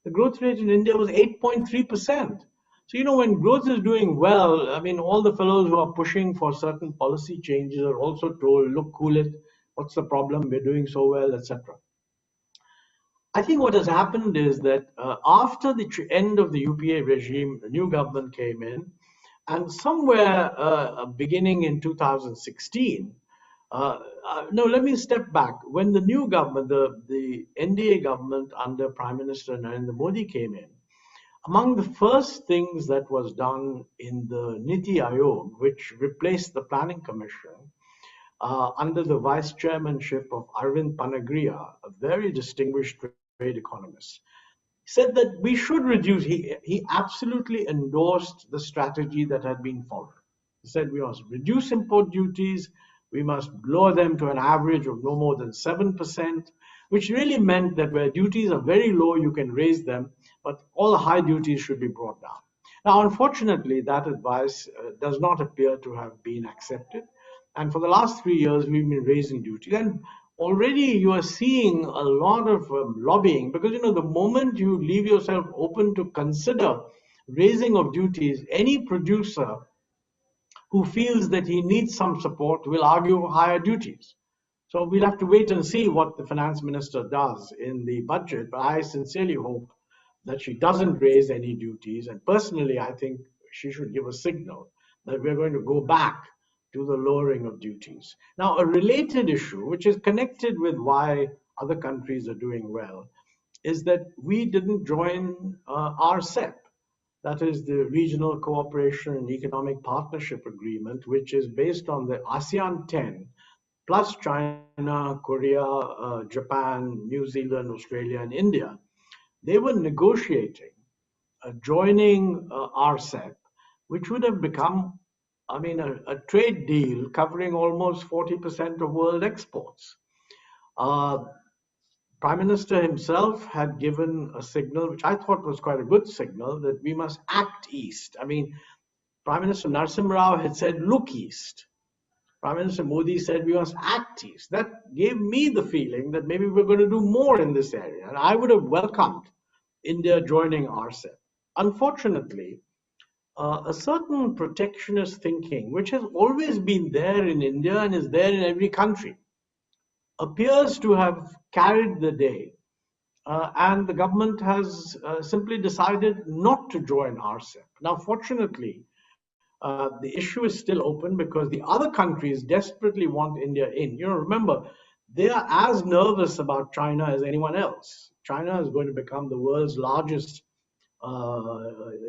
P: the growth rate in India was 8.3%. So, when growth is doing well, I mean, all the fellows who are pushing for certain policy changes are also told, look, cool it, what's the problem, we're doing so well, etc. I think what has happened is that after the end of the UPA regime, the new government came in, and somewhere beginning in 2016, no, let me step back. When the new government, the NDA government under Prime Minister Narendra Modi came in, among the first things that was done in the Niti Aayog, which replaced the Planning Commission, under the vice chairmanship of Arvind Panagriya, a very distinguished trade economist, said that we should reduce. He absolutely endorsed the strategy that had been followed. He said we must reduce import duties, we must lower them to an average of no more than 7%, which really meant that where duties are very low, you can raise them, but all the high duties should be brought down. Now, unfortunately, that advice does not appear to have been accepted. And for the last 3 years, we've been raising duties. And already you are seeing a lot of lobbying, because the moment you leave yourself open to consider raising of duties, any producer who feels that he needs some support will argue for higher duties. So we'll have to wait and see what the finance minister does in the budget, but I sincerely hope that she doesn't raise any duties. And personally, I think she should give a signal that we're going to go back to the lowering of duties. Now, a related issue, which is connected with why other countries are doing well, is that we didn't join RCEP. That is the Regional Cooperation and Economic Partnership Agreement, which is based on the ASEAN 10, plus China, Korea, Japan, New Zealand, Australia, and India. They were negotiating joining RCEP, which would have become, a trade deal covering almost 40% of world exports. Prime Minister himself had given a signal, which I thought was quite a good signal, that we must act east. Prime Minister Narasimha Rao had said, look east. Prime Minister Modi said we must act east. That gave me the feeling that maybe we're going to do more in this area. And I would have welcomed India joining RCEP. Unfortunately, a certain protectionist thinking, which has always been there in India and is there in every country, appears to have carried the day. And the government has simply decided not to join RCEP. Now, fortunately, the issue is still open because the other countries desperately want India in. Remember, they are as nervous about China as anyone else. China is going to become the world's largest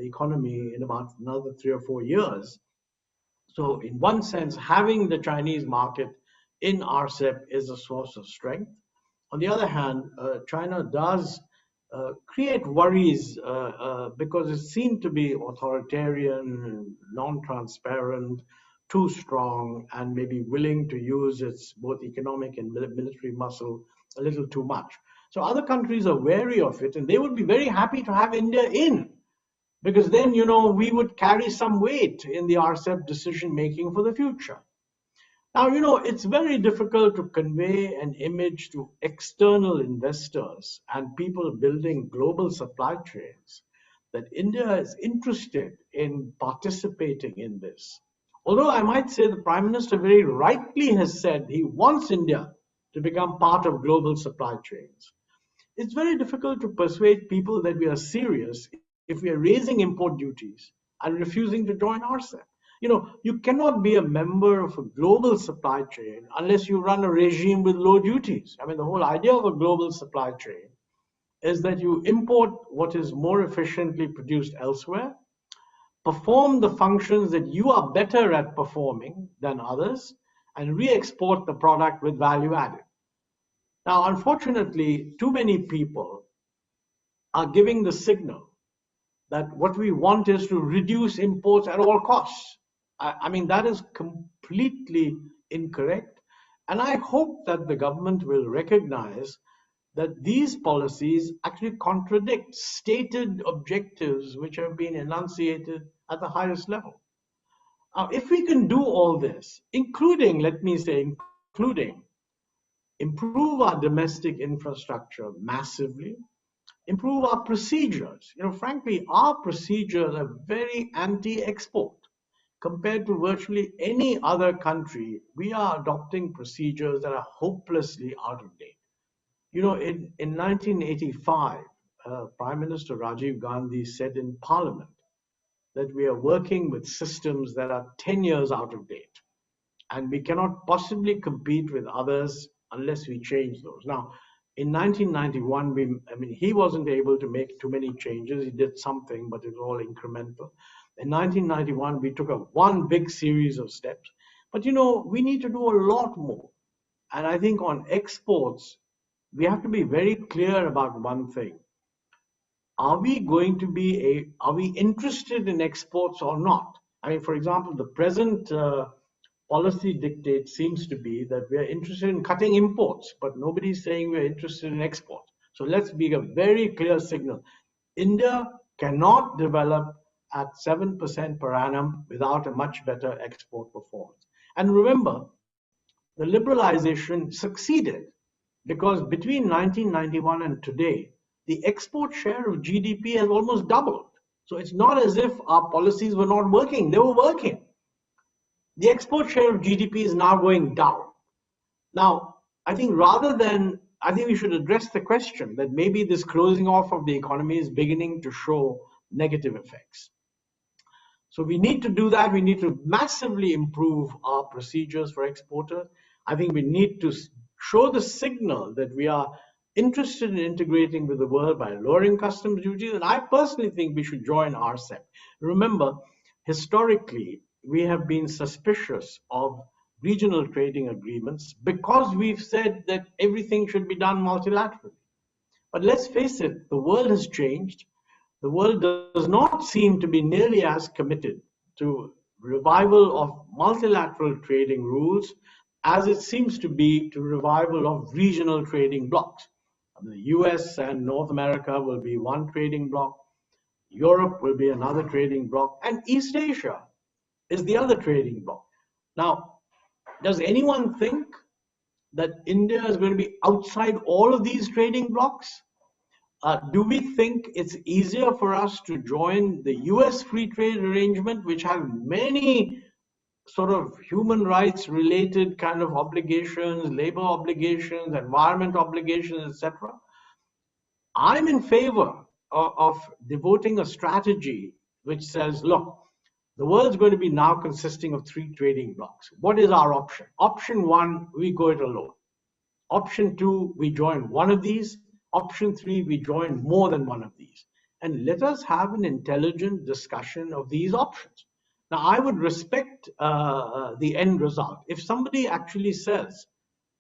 P: economy in about another 3 or 4 years. So in one sense, having the Chinese market in RCEP is a source of strength. On the other hand, China does create worries because it seemed to be authoritarian, non-transparent, too strong, and maybe willing to use its both economic and military muscle a little too much. So other countries are wary of it, and they would be very happy to have India in, because then, we would carry some weight in the RCEP decision-making for the future. Now, it's very difficult to convey an image to external investors and people building global supply chains that India is interested in participating in this. Although I might say the Prime Minister very rightly has said he wants India to become part of global supply chains. It's very difficult to persuade people that we are serious if we are raising import duties and refusing to join RCEP. You cannot be a member of a global supply chain unless you run a regime with low duties. The whole idea of a global supply chain is that you import what is more efficiently produced elsewhere, perform the functions that you are better at performing than others, and re-export the product with value added. Now, unfortunately, too many people are giving the signal that what we want is to reduce imports at all costs. That is completely incorrect. And I hope that the government will recognize that these policies actually contradict stated objectives which have been enunciated at the highest level. Now, if we can do all this, including, let me say, including improve our domestic infrastructure massively, improve our procedures. Frankly, our procedures are very anti-export. Compared to virtually any other country, we are adopting procedures that are hopelessly out of date. In 1985, Prime Minister Rajiv Gandhi said in Parliament that we are working with systems that are 10 years out of date, and we cannot possibly compete with others unless we change those. Now, in 1991, he wasn't able to make too many changes. He did something, but it was all incremental. In 1991, we took one big series of steps. But we need to do a lot more. And I think on exports, we have to be very clear about one thing. Are we interested in exports or not? For example, the present policy dictate seems to be that we are interested in cutting imports, but nobody's saying we're interested in exports. So let's be a very clear signal. India cannot develop at 7% per annum without a much better export performance. And remember, the liberalization succeeded because between 1991 and today, the export share of GDP has almost doubled. So it's not as if our policies were not working, they were working. The export share of GDP is now going down. Now, I think we should address the question that maybe this closing off of the economy is beginning to show negative effects. So we need to do that. We need to massively improve our procedures for exporters. I think we need to show the signal that we are interested in integrating with the world by lowering customs duties. And I personally think we should join RCEP. Remember, historically, we have been suspicious of regional trading agreements because we've said that everything should be done multilaterally. But let's face it, the world has changed. The world does not seem to be nearly as committed to revival of multilateral trading rules as it seems to be to revival of regional trading blocs. The US and North America will be one trading bloc, Europe will be another trading bloc, and East Asia is the other trading bloc. Now, does anyone think that India is going to be outside all of these trading blocs? Do we think it's easier for us to join the US free trade arrangement, which has many sort of human rights related kind of obligations, labor obligations, environment obligations, etc.? I'm in favor of devoting a strategy which says, look, the world's going to be now consisting of 3 trading blocs. What is our option? Option 1, we go it alone. Option 2, we join one of these. Option 3, we join more than one of these. And let us have an intelligent discussion of these options. Now, I would respect the end result. If somebody actually says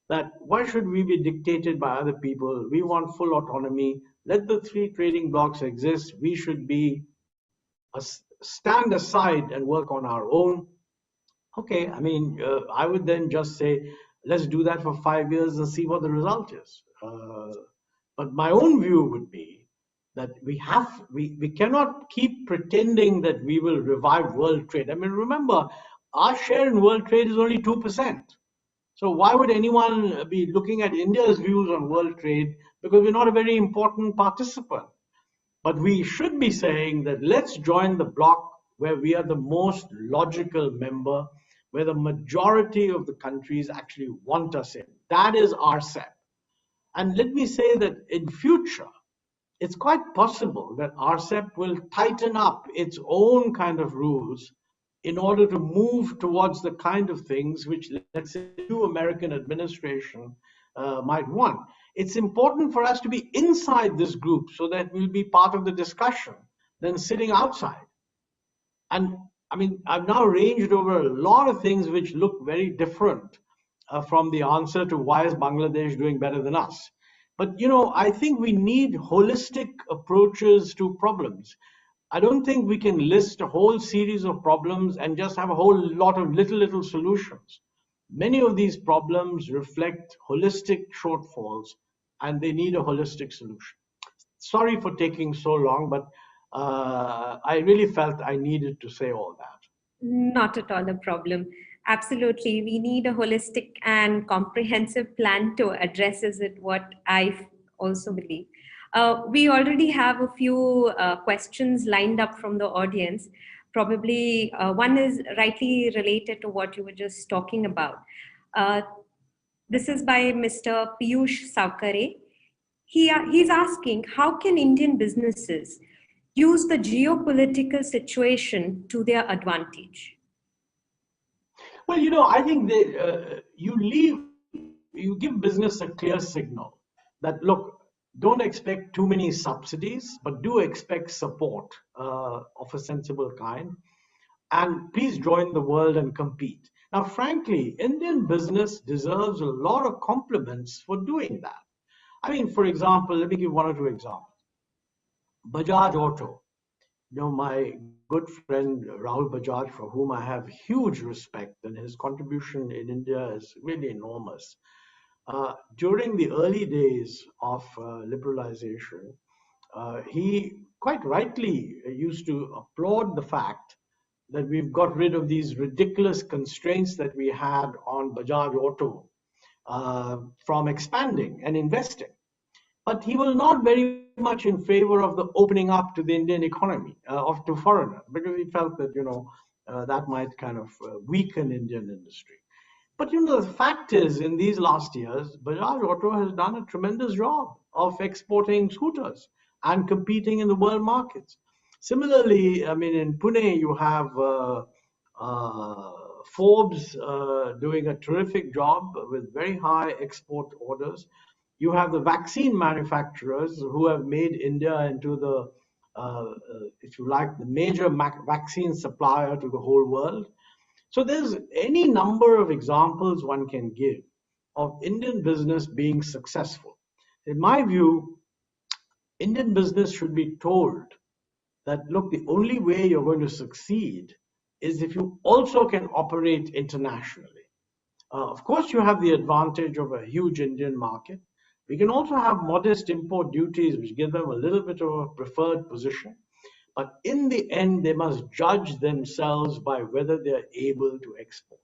P: that why should we be dictated by other people? We want full autonomy. Let the 3 trading blocs exist. We should be stand aside and work on our own. Okay, I would then just say, let's do that for 5 years and see what the result is. But my own view would be that we cannot keep pretending that we will revive world trade. Remember, our share in world trade is only 2%. So why would anyone be looking at India's views on world trade? Because we're not a very important participant. But we should be saying that let's join the bloc where we are the most logical member, where the majority of the countries actually want us in. That is RCEP. And let me say that in future, it's quite possible that RCEP will tighten up its own kind of rules in order to move towards the kind of things which, let's say, the new American administration might want. It's important for us to be inside this group so that we'll be part of the discussion than sitting outside. And I've now ranged over a lot of things which look very different from the answer to why is Bangladesh doing better than us. But, I think we need holistic approaches to problems. I don't think we can list a whole series of problems and just have a whole lot of little solutions. Many of these problems reflect holistic shortfalls and they need a holistic solution. Sorry for taking so long, but I really felt I needed to say all that.
O: Not at all a problem. Absolutely. We need a holistic and comprehensive plan to address it, what I also believe. We already have a few questions lined up from the audience. Probably one is rightly related to what you were just talking about. This is by Mr. Piyush Saukare. He's asking, how can Indian businesses use the geopolitical situation to their advantage?
P: Well, I think you give business a clear signal that, look, don't expect too many subsidies, but do expect support of a sensible kind. And please join the world and compete. Now, frankly, Indian business deserves a lot of compliments for doing that. I mean, for example, let me give one or two examples. Bajaj Auto, my good friend Rahul Bajaj, for whom I have huge respect, and his contribution in India is really enormous. During the early days of liberalization, he quite rightly used to applaud the fact that we've got rid of these ridiculous constraints that we had on Bajaj Auto from expanding and investing. But he was not very much in favor of the opening up to the Indian economy, to foreigners, because he felt that, that might kind of weaken Indian industry. But, the fact is, in these last years, Bajaj Auto has done a tremendous job of exporting scooters and competing in the world markets. Similarly, I mean, in Pune, you have Forbes doing a terrific job with very high export orders. You have the vaccine manufacturers who have made India into the, if you like, the major vaccine supplier to the whole world. So there's any number of examples one can give of Indian business being successful. In my view, Indian business should be told that, look, the only way you're going to succeed is if you also can operate internationally. Of course, you have the advantage of a huge Indian market. We can also have modest import duties, which give them a little bit of a preferred position. But in the end, they must judge themselves by whether they're able to export.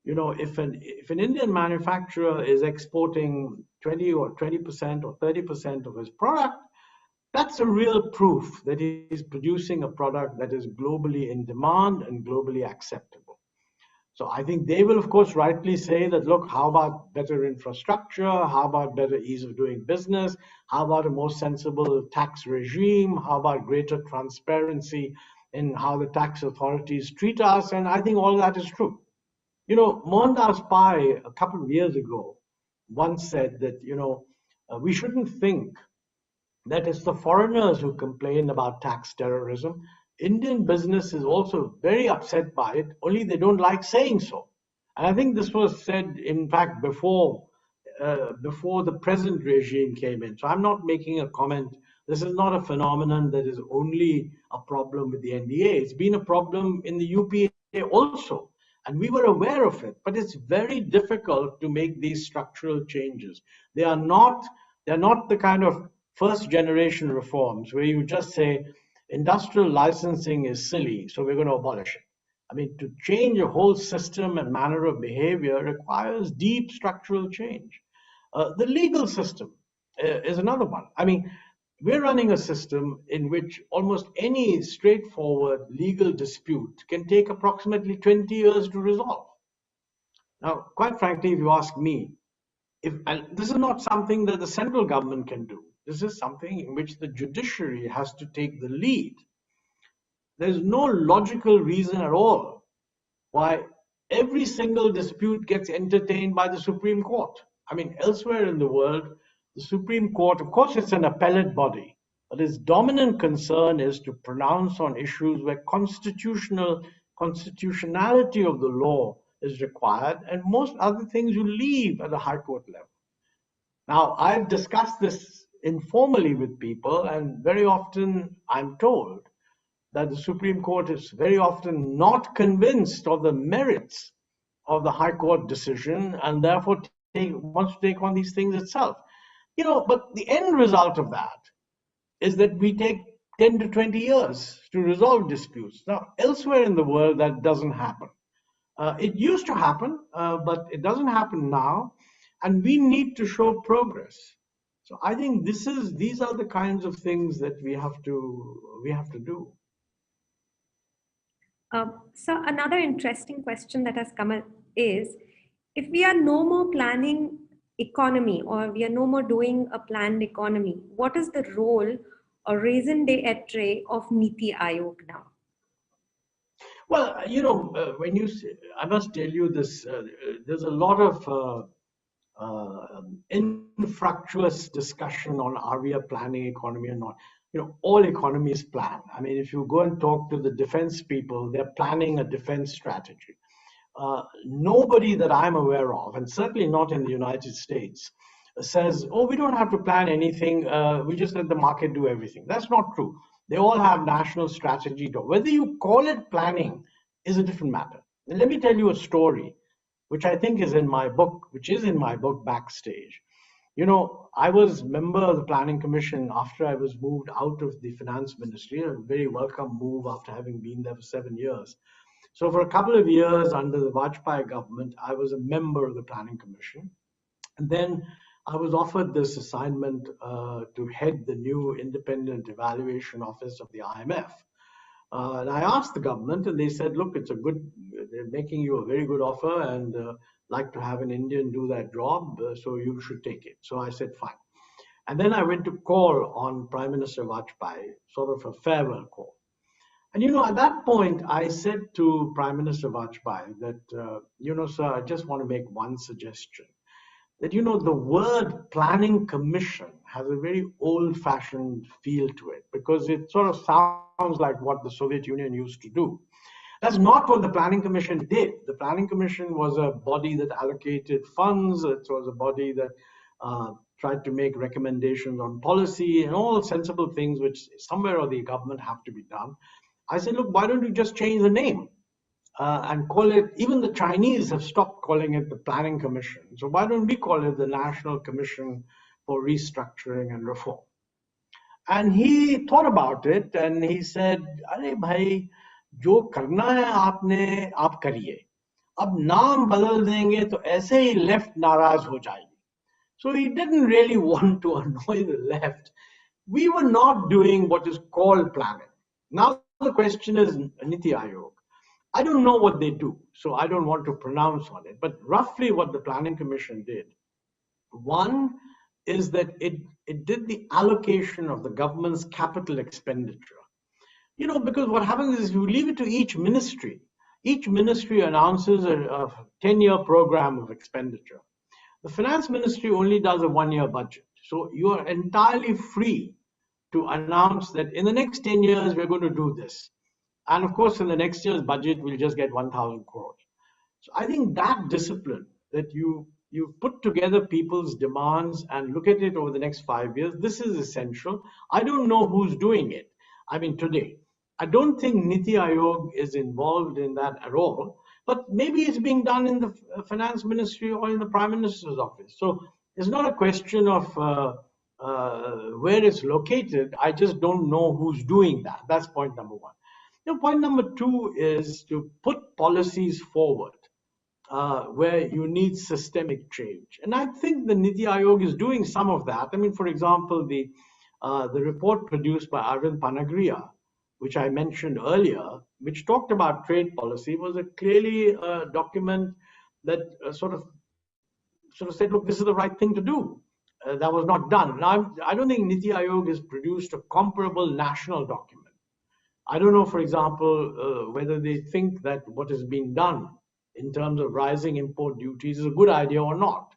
P: If an Indian manufacturer is exporting 20 or 20% or 30% of his product, that's a real proof that he's producing a product that is globally in demand and globally acceptable. So I think they will, of course, rightly say that, look, how about better infrastructure? How about better ease of doing business? How about a more sensible tax regime? How about greater transparency in how the tax authorities treat us? And I think all that is true. Mohandas Pai, a couple of years ago, once said that, we shouldn't think that it's the foreigners who complain about tax terrorism. Indian business is also very upset by it, only they don't like saying so. And I think this was said, in fact, before the present regime came in. So I'm not making a comment. This is not a phenomenon that is only a problem with the NDA. It's been a problem in the UPA also. And we were aware of it, but it's very difficult to make these structural changes. They're not the kind of first generation reforms where you just say industrial licensing is silly, so we're going to abolish it. I mean, to change a whole system and manner of behavior requires deep structural change. The legal system is another one. I mean, we're running a system in which almost any straightforward legal dispute can take approximately 20 years to resolve. Now, quite frankly, if you ask me, this is not something that the central government can do. This is something in which the judiciary has to take the lead. There's no logical reason at all why every single dispute gets entertained by the Supreme Court. I mean, elsewhere in the world, the Supreme Court, of course, it's an appellate body, but its dominant concern is to pronounce on issues where constitutionality of the law is required, and most other things you leave at the High Court level. Now, I've discussed this informally with people, and very often I'm told that the Supreme Court is very often not convinced of the merits of the High Court decision and therefore wants to take on these things itself. But the end result of that is that we take 10 to 20 years to resolve disputes. Now, elsewhere in the world, that doesn't happen. It used to happen, but it doesn't happen now, and we need to show progress. So I think these are the kinds of things that we have to do.
O: So another interesting question that has come up is, if we are no more planning economy, or we are no more doing a planned economy, what is the role or raison d'etre of Niti Aayog now?
P: Well, when you say, I must tell you this, there's a lot of infructuous discussion on are we a planning economy or not. All economies plan. I mean, if you go and talk to the defense people, they're planning a defense strategy. Nobody that I'm aware of, and certainly not in the United States, says, oh, we don't have to plan anything, we just let the market do everything. That's not true. They all have national strategy. Whether you call it planning is a different matter. And let me tell you a story, which I think is in my book, Backstage. I was member of the Planning Commission after I was moved out of the Finance Ministry, a very welcome move after having been there for 7 years. So for a couple of years under the Vajpayee government, I was a member of the Planning Commission. And then I was offered this assignment to head the new independent evaluation office of the IMF. And I asked the government, and they said, look, they're making you a very good offer, and like to have an Indian do that job, so you should take it. So I said, fine. And then I went to call on Prime Minister Vajpayee, sort of a farewell call. And at that point, I said to Prime Minister Vajpayee that, sir, I just want to make one suggestion. That, the word planning commission has a very old-fashioned feel to it, because it sort of sounds like what the Soviet Union used to do. That's not what the Planning Commission did. The Planning Commission was a body that allocated funds. It was a body that tried to make recommendations on policy and all sensible things which somewhere or the government have to be done. I said, look, why don't you just change the name and call it, even the Chinese have stopped calling it the Planning Commission. So why don't we call it the National Commission for Restructuring and Reform? And he thought about it and he said, अरे भाई, जो करना है आपने, आप करिए. अब नाम बदल देंगे तो ऐसे ही left नाराज हो जाएगी. So he didn't really want to annoy the left. We were not doing what is called planning. Now the question is Niti Aayog. I don't know what they do, so I don't want to pronounce on it. But roughly what the Planning Commission did, one is that it did the allocation of the government's capital expenditure. Because what happens is you leave it to each ministry. Each ministry announces a 10-year program of expenditure. The Finance Ministry only does a 1-year budget. So you are entirely free to announce that in the next 10 years, we're going to do this. And of course, in the next year's budget, we'll just get 1,000 crores. So I think that discipline, that you put together people's demands and look at it over the next 5 years, this is essential. I don't know who's doing it. I mean, today, I don't think Niti Aayog is involved in that at all, but maybe it's being done in the Finance Ministry or in the Prime Minister's office. So it's not a question of where it's located. I just don't know who's doing that. That's point number one. Point number two is to put policies forward where you need systemic change. And I think the Niti Aayog is doing some of that. I mean, for example, the report produced by Arvind Panagriya, which I mentioned earlier, which talked about trade policy, was clearly a document that sort of said, look, this is the right thing to do. That was not done. Now, I don't think Niti Aayog has produced a comparable national document. I don't know, for example, whether they think that what is being done in terms of rising import duties is a good idea or not.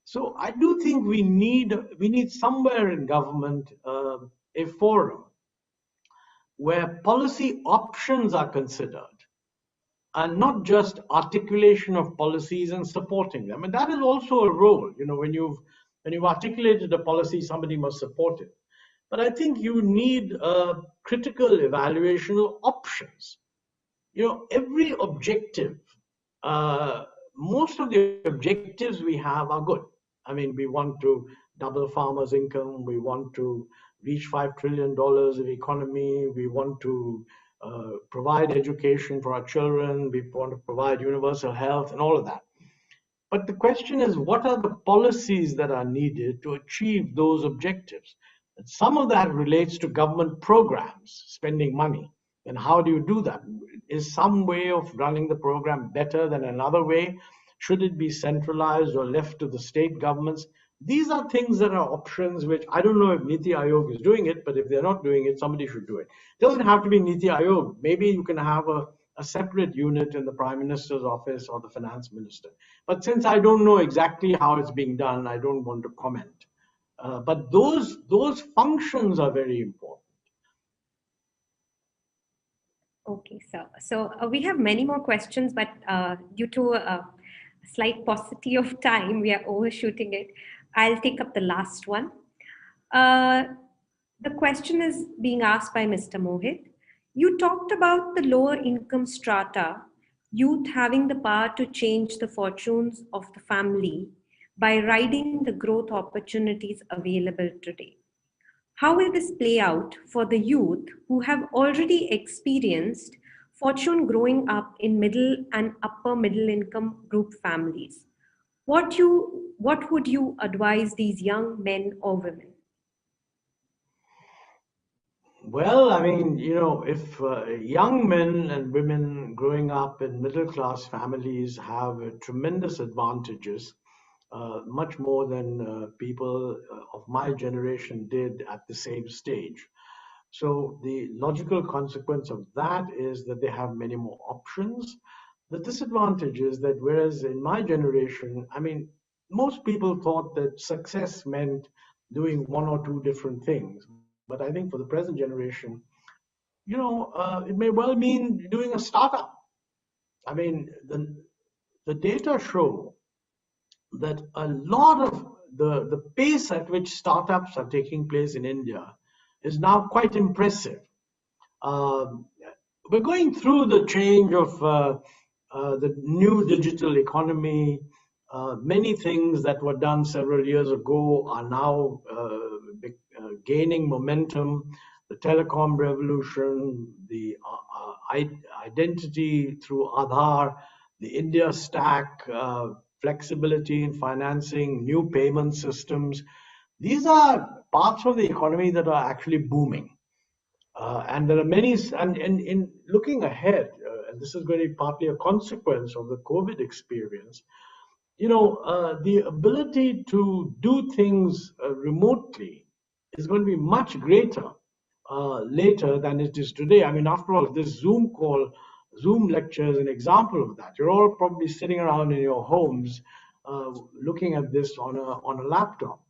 P: So I do think we need somewhere in government a forum where policy options are considered and not just articulation of policies and supporting them. And that is also a role. When you've articulated a policy, somebody must support it. But I think you need a critical evaluation of options. Every objective, most of the objectives we have are good. I mean, we want to double farmers' income. We want to reach $5 trillion of economy. We want to provide education for our children. We want to provide universal health and all of that. But the question is, what are the policies that are needed to achieve those objectives? And some of that relates to government programs, spending money. And how do you do that? Is some way of running the program better than another way? Should it be centralized or left to the state governments? These are things that are options which I don't know if Niti Aayog is doing it, but if they're not doing it, somebody should do it. It doesn't have to be Niti Aayog. Maybe you can have a separate unit in the Prime Minister's office or the Finance Minister. But since I don't know exactly how it's being done, I don't want to comment. But those functions are very important.
O: Okay, so we have many more questions, but due to a slight paucity of time, we are overshooting it. I'll take up the last one. The question is being asked by Mr. Mohit. You talked about the lower income strata, youth having the power to change the fortunes of the family by riding the growth opportunities available today. How will this play out for the youth who have already experienced fortune growing up in middle and upper middle income group families? What would you advise these young men or women?
P: Well, I mean, you know, if young men and women growing up in middle class families have tremendous advantages, much more than people of my generation did at the same stage. So the logical consequence of that is that they have many more options. The disadvantage is that whereas in my generation, I mean, most people thought that success meant doing one or two different things. But I think for the present generation, you know, it may well mean doing a startup. I mean, the data show that a lot of the pace at which startups are taking place in India is now quite impressive. We're going through the change of the new digital economy. Many things that were done several years ago are now gaining momentum. The telecom revolution, the identity through Aadhaar, the India stack, flexibility in financing, new payment systems. These are parts of the economy that are actually booming. And there are many, and in looking ahead, and this is going to be partly a consequence of the COVID experience, you know, the ability to do things remotely is going to be much greater later than it is today. I mean, after all, this Zoom lecture is an example of that. You're all probably sitting around in your homes looking at this on a laptop.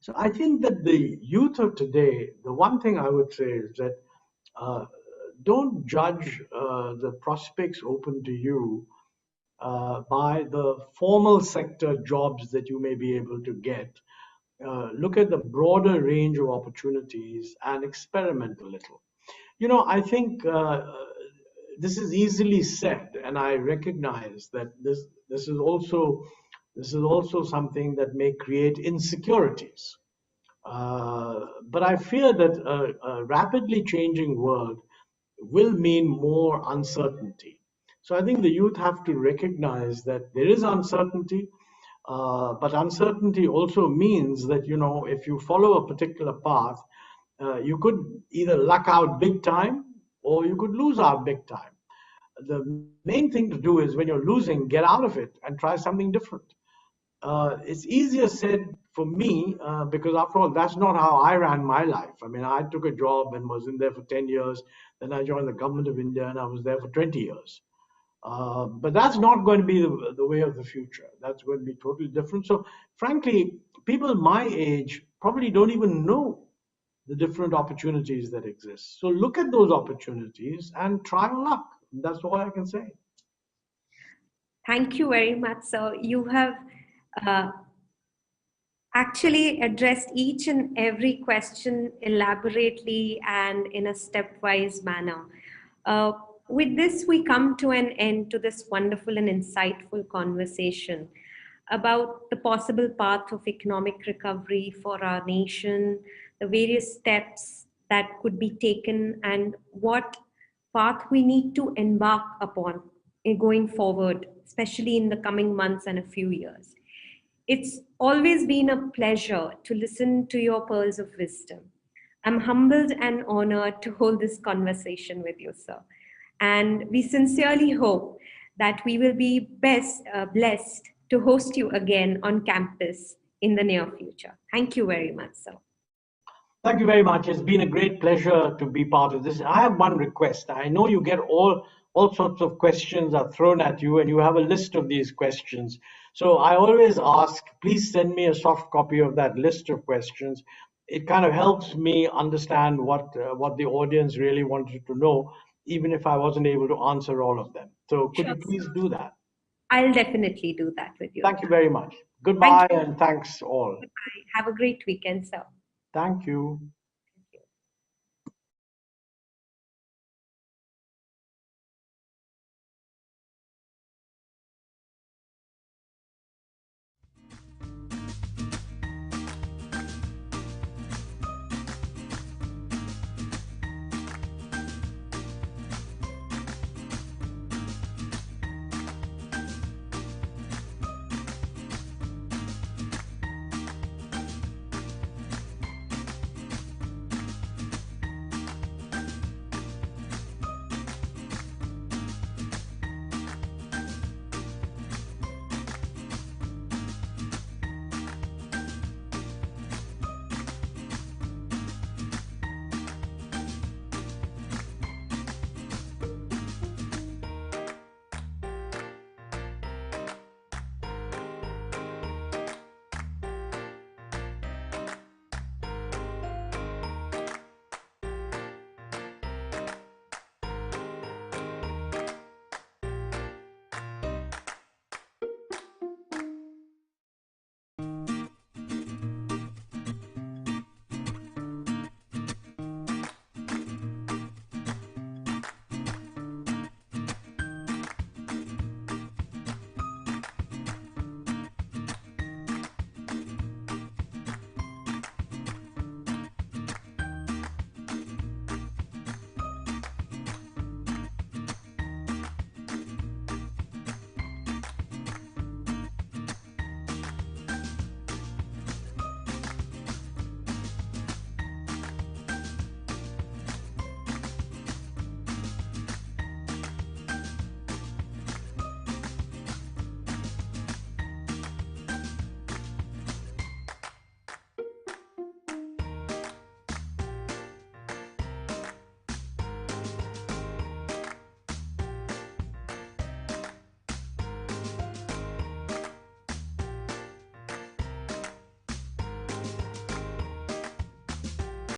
P: So I think that the youth of today, the one thing I would say is that don't judge the prospects open to you by the formal sector jobs that you may be able to get. Look at the broader range of opportunities and experiment a little. You know, I think this is easily said, and I recognize that this is also something that may create insecurities. But I fear that a rapidly changing world will mean more uncertainty. So I think the youth have to recognize that there is uncertainty, but uncertainty also means that, you know, if you follow a particular path, you could either luck out big time or you could lose out big time. The main thing to do is when you're losing, get out of it and try something different. It's easier said for me because after all, that's not how I ran my life. I mean, I took a job and was in there for 10 years. Then I joined the government of India and I was there for 20 years. But that's not going to be the way of the future. That's going to be totally different. So frankly, people my age probably don't even know the different opportunities that exist. So look at those opportunities and try your luck. That's all I can say.
O: Thank you very much, sir. You have actually addressed each and every question elaborately and in a stepwise manner. With this, we come to an end to this wonderful and insightful conversation. about the possible path of economic recovery for our nation, the various steps that could be taken, and what path we need to embark upon going forward, especially in the coming months and a few years. It's always been a pleasure to listen to your pearls of wisdom. I'm humbled and honored to hold this conversation with you, sir. And we sincerely hope that we will be blessed to host you again on campus in the near future. Thank you very much, sir.
P: Thank you very much. It's been a great pleasure to be part of this. I have one request. I know you get all sorts of questions are thrown at you, and you have a list of these questions. So I always ask, please send me a soft copy of that list of questions. It kind of helps me understand what the audience really wanted to know, even if I wasn't able to answer all of them. So could you please do that?
O: I'll definitely do that with you.
P: Thank you very much. Goodbye, and thanks all.
O: Goodbye. Have a great weekend, sir.
P: Thank you.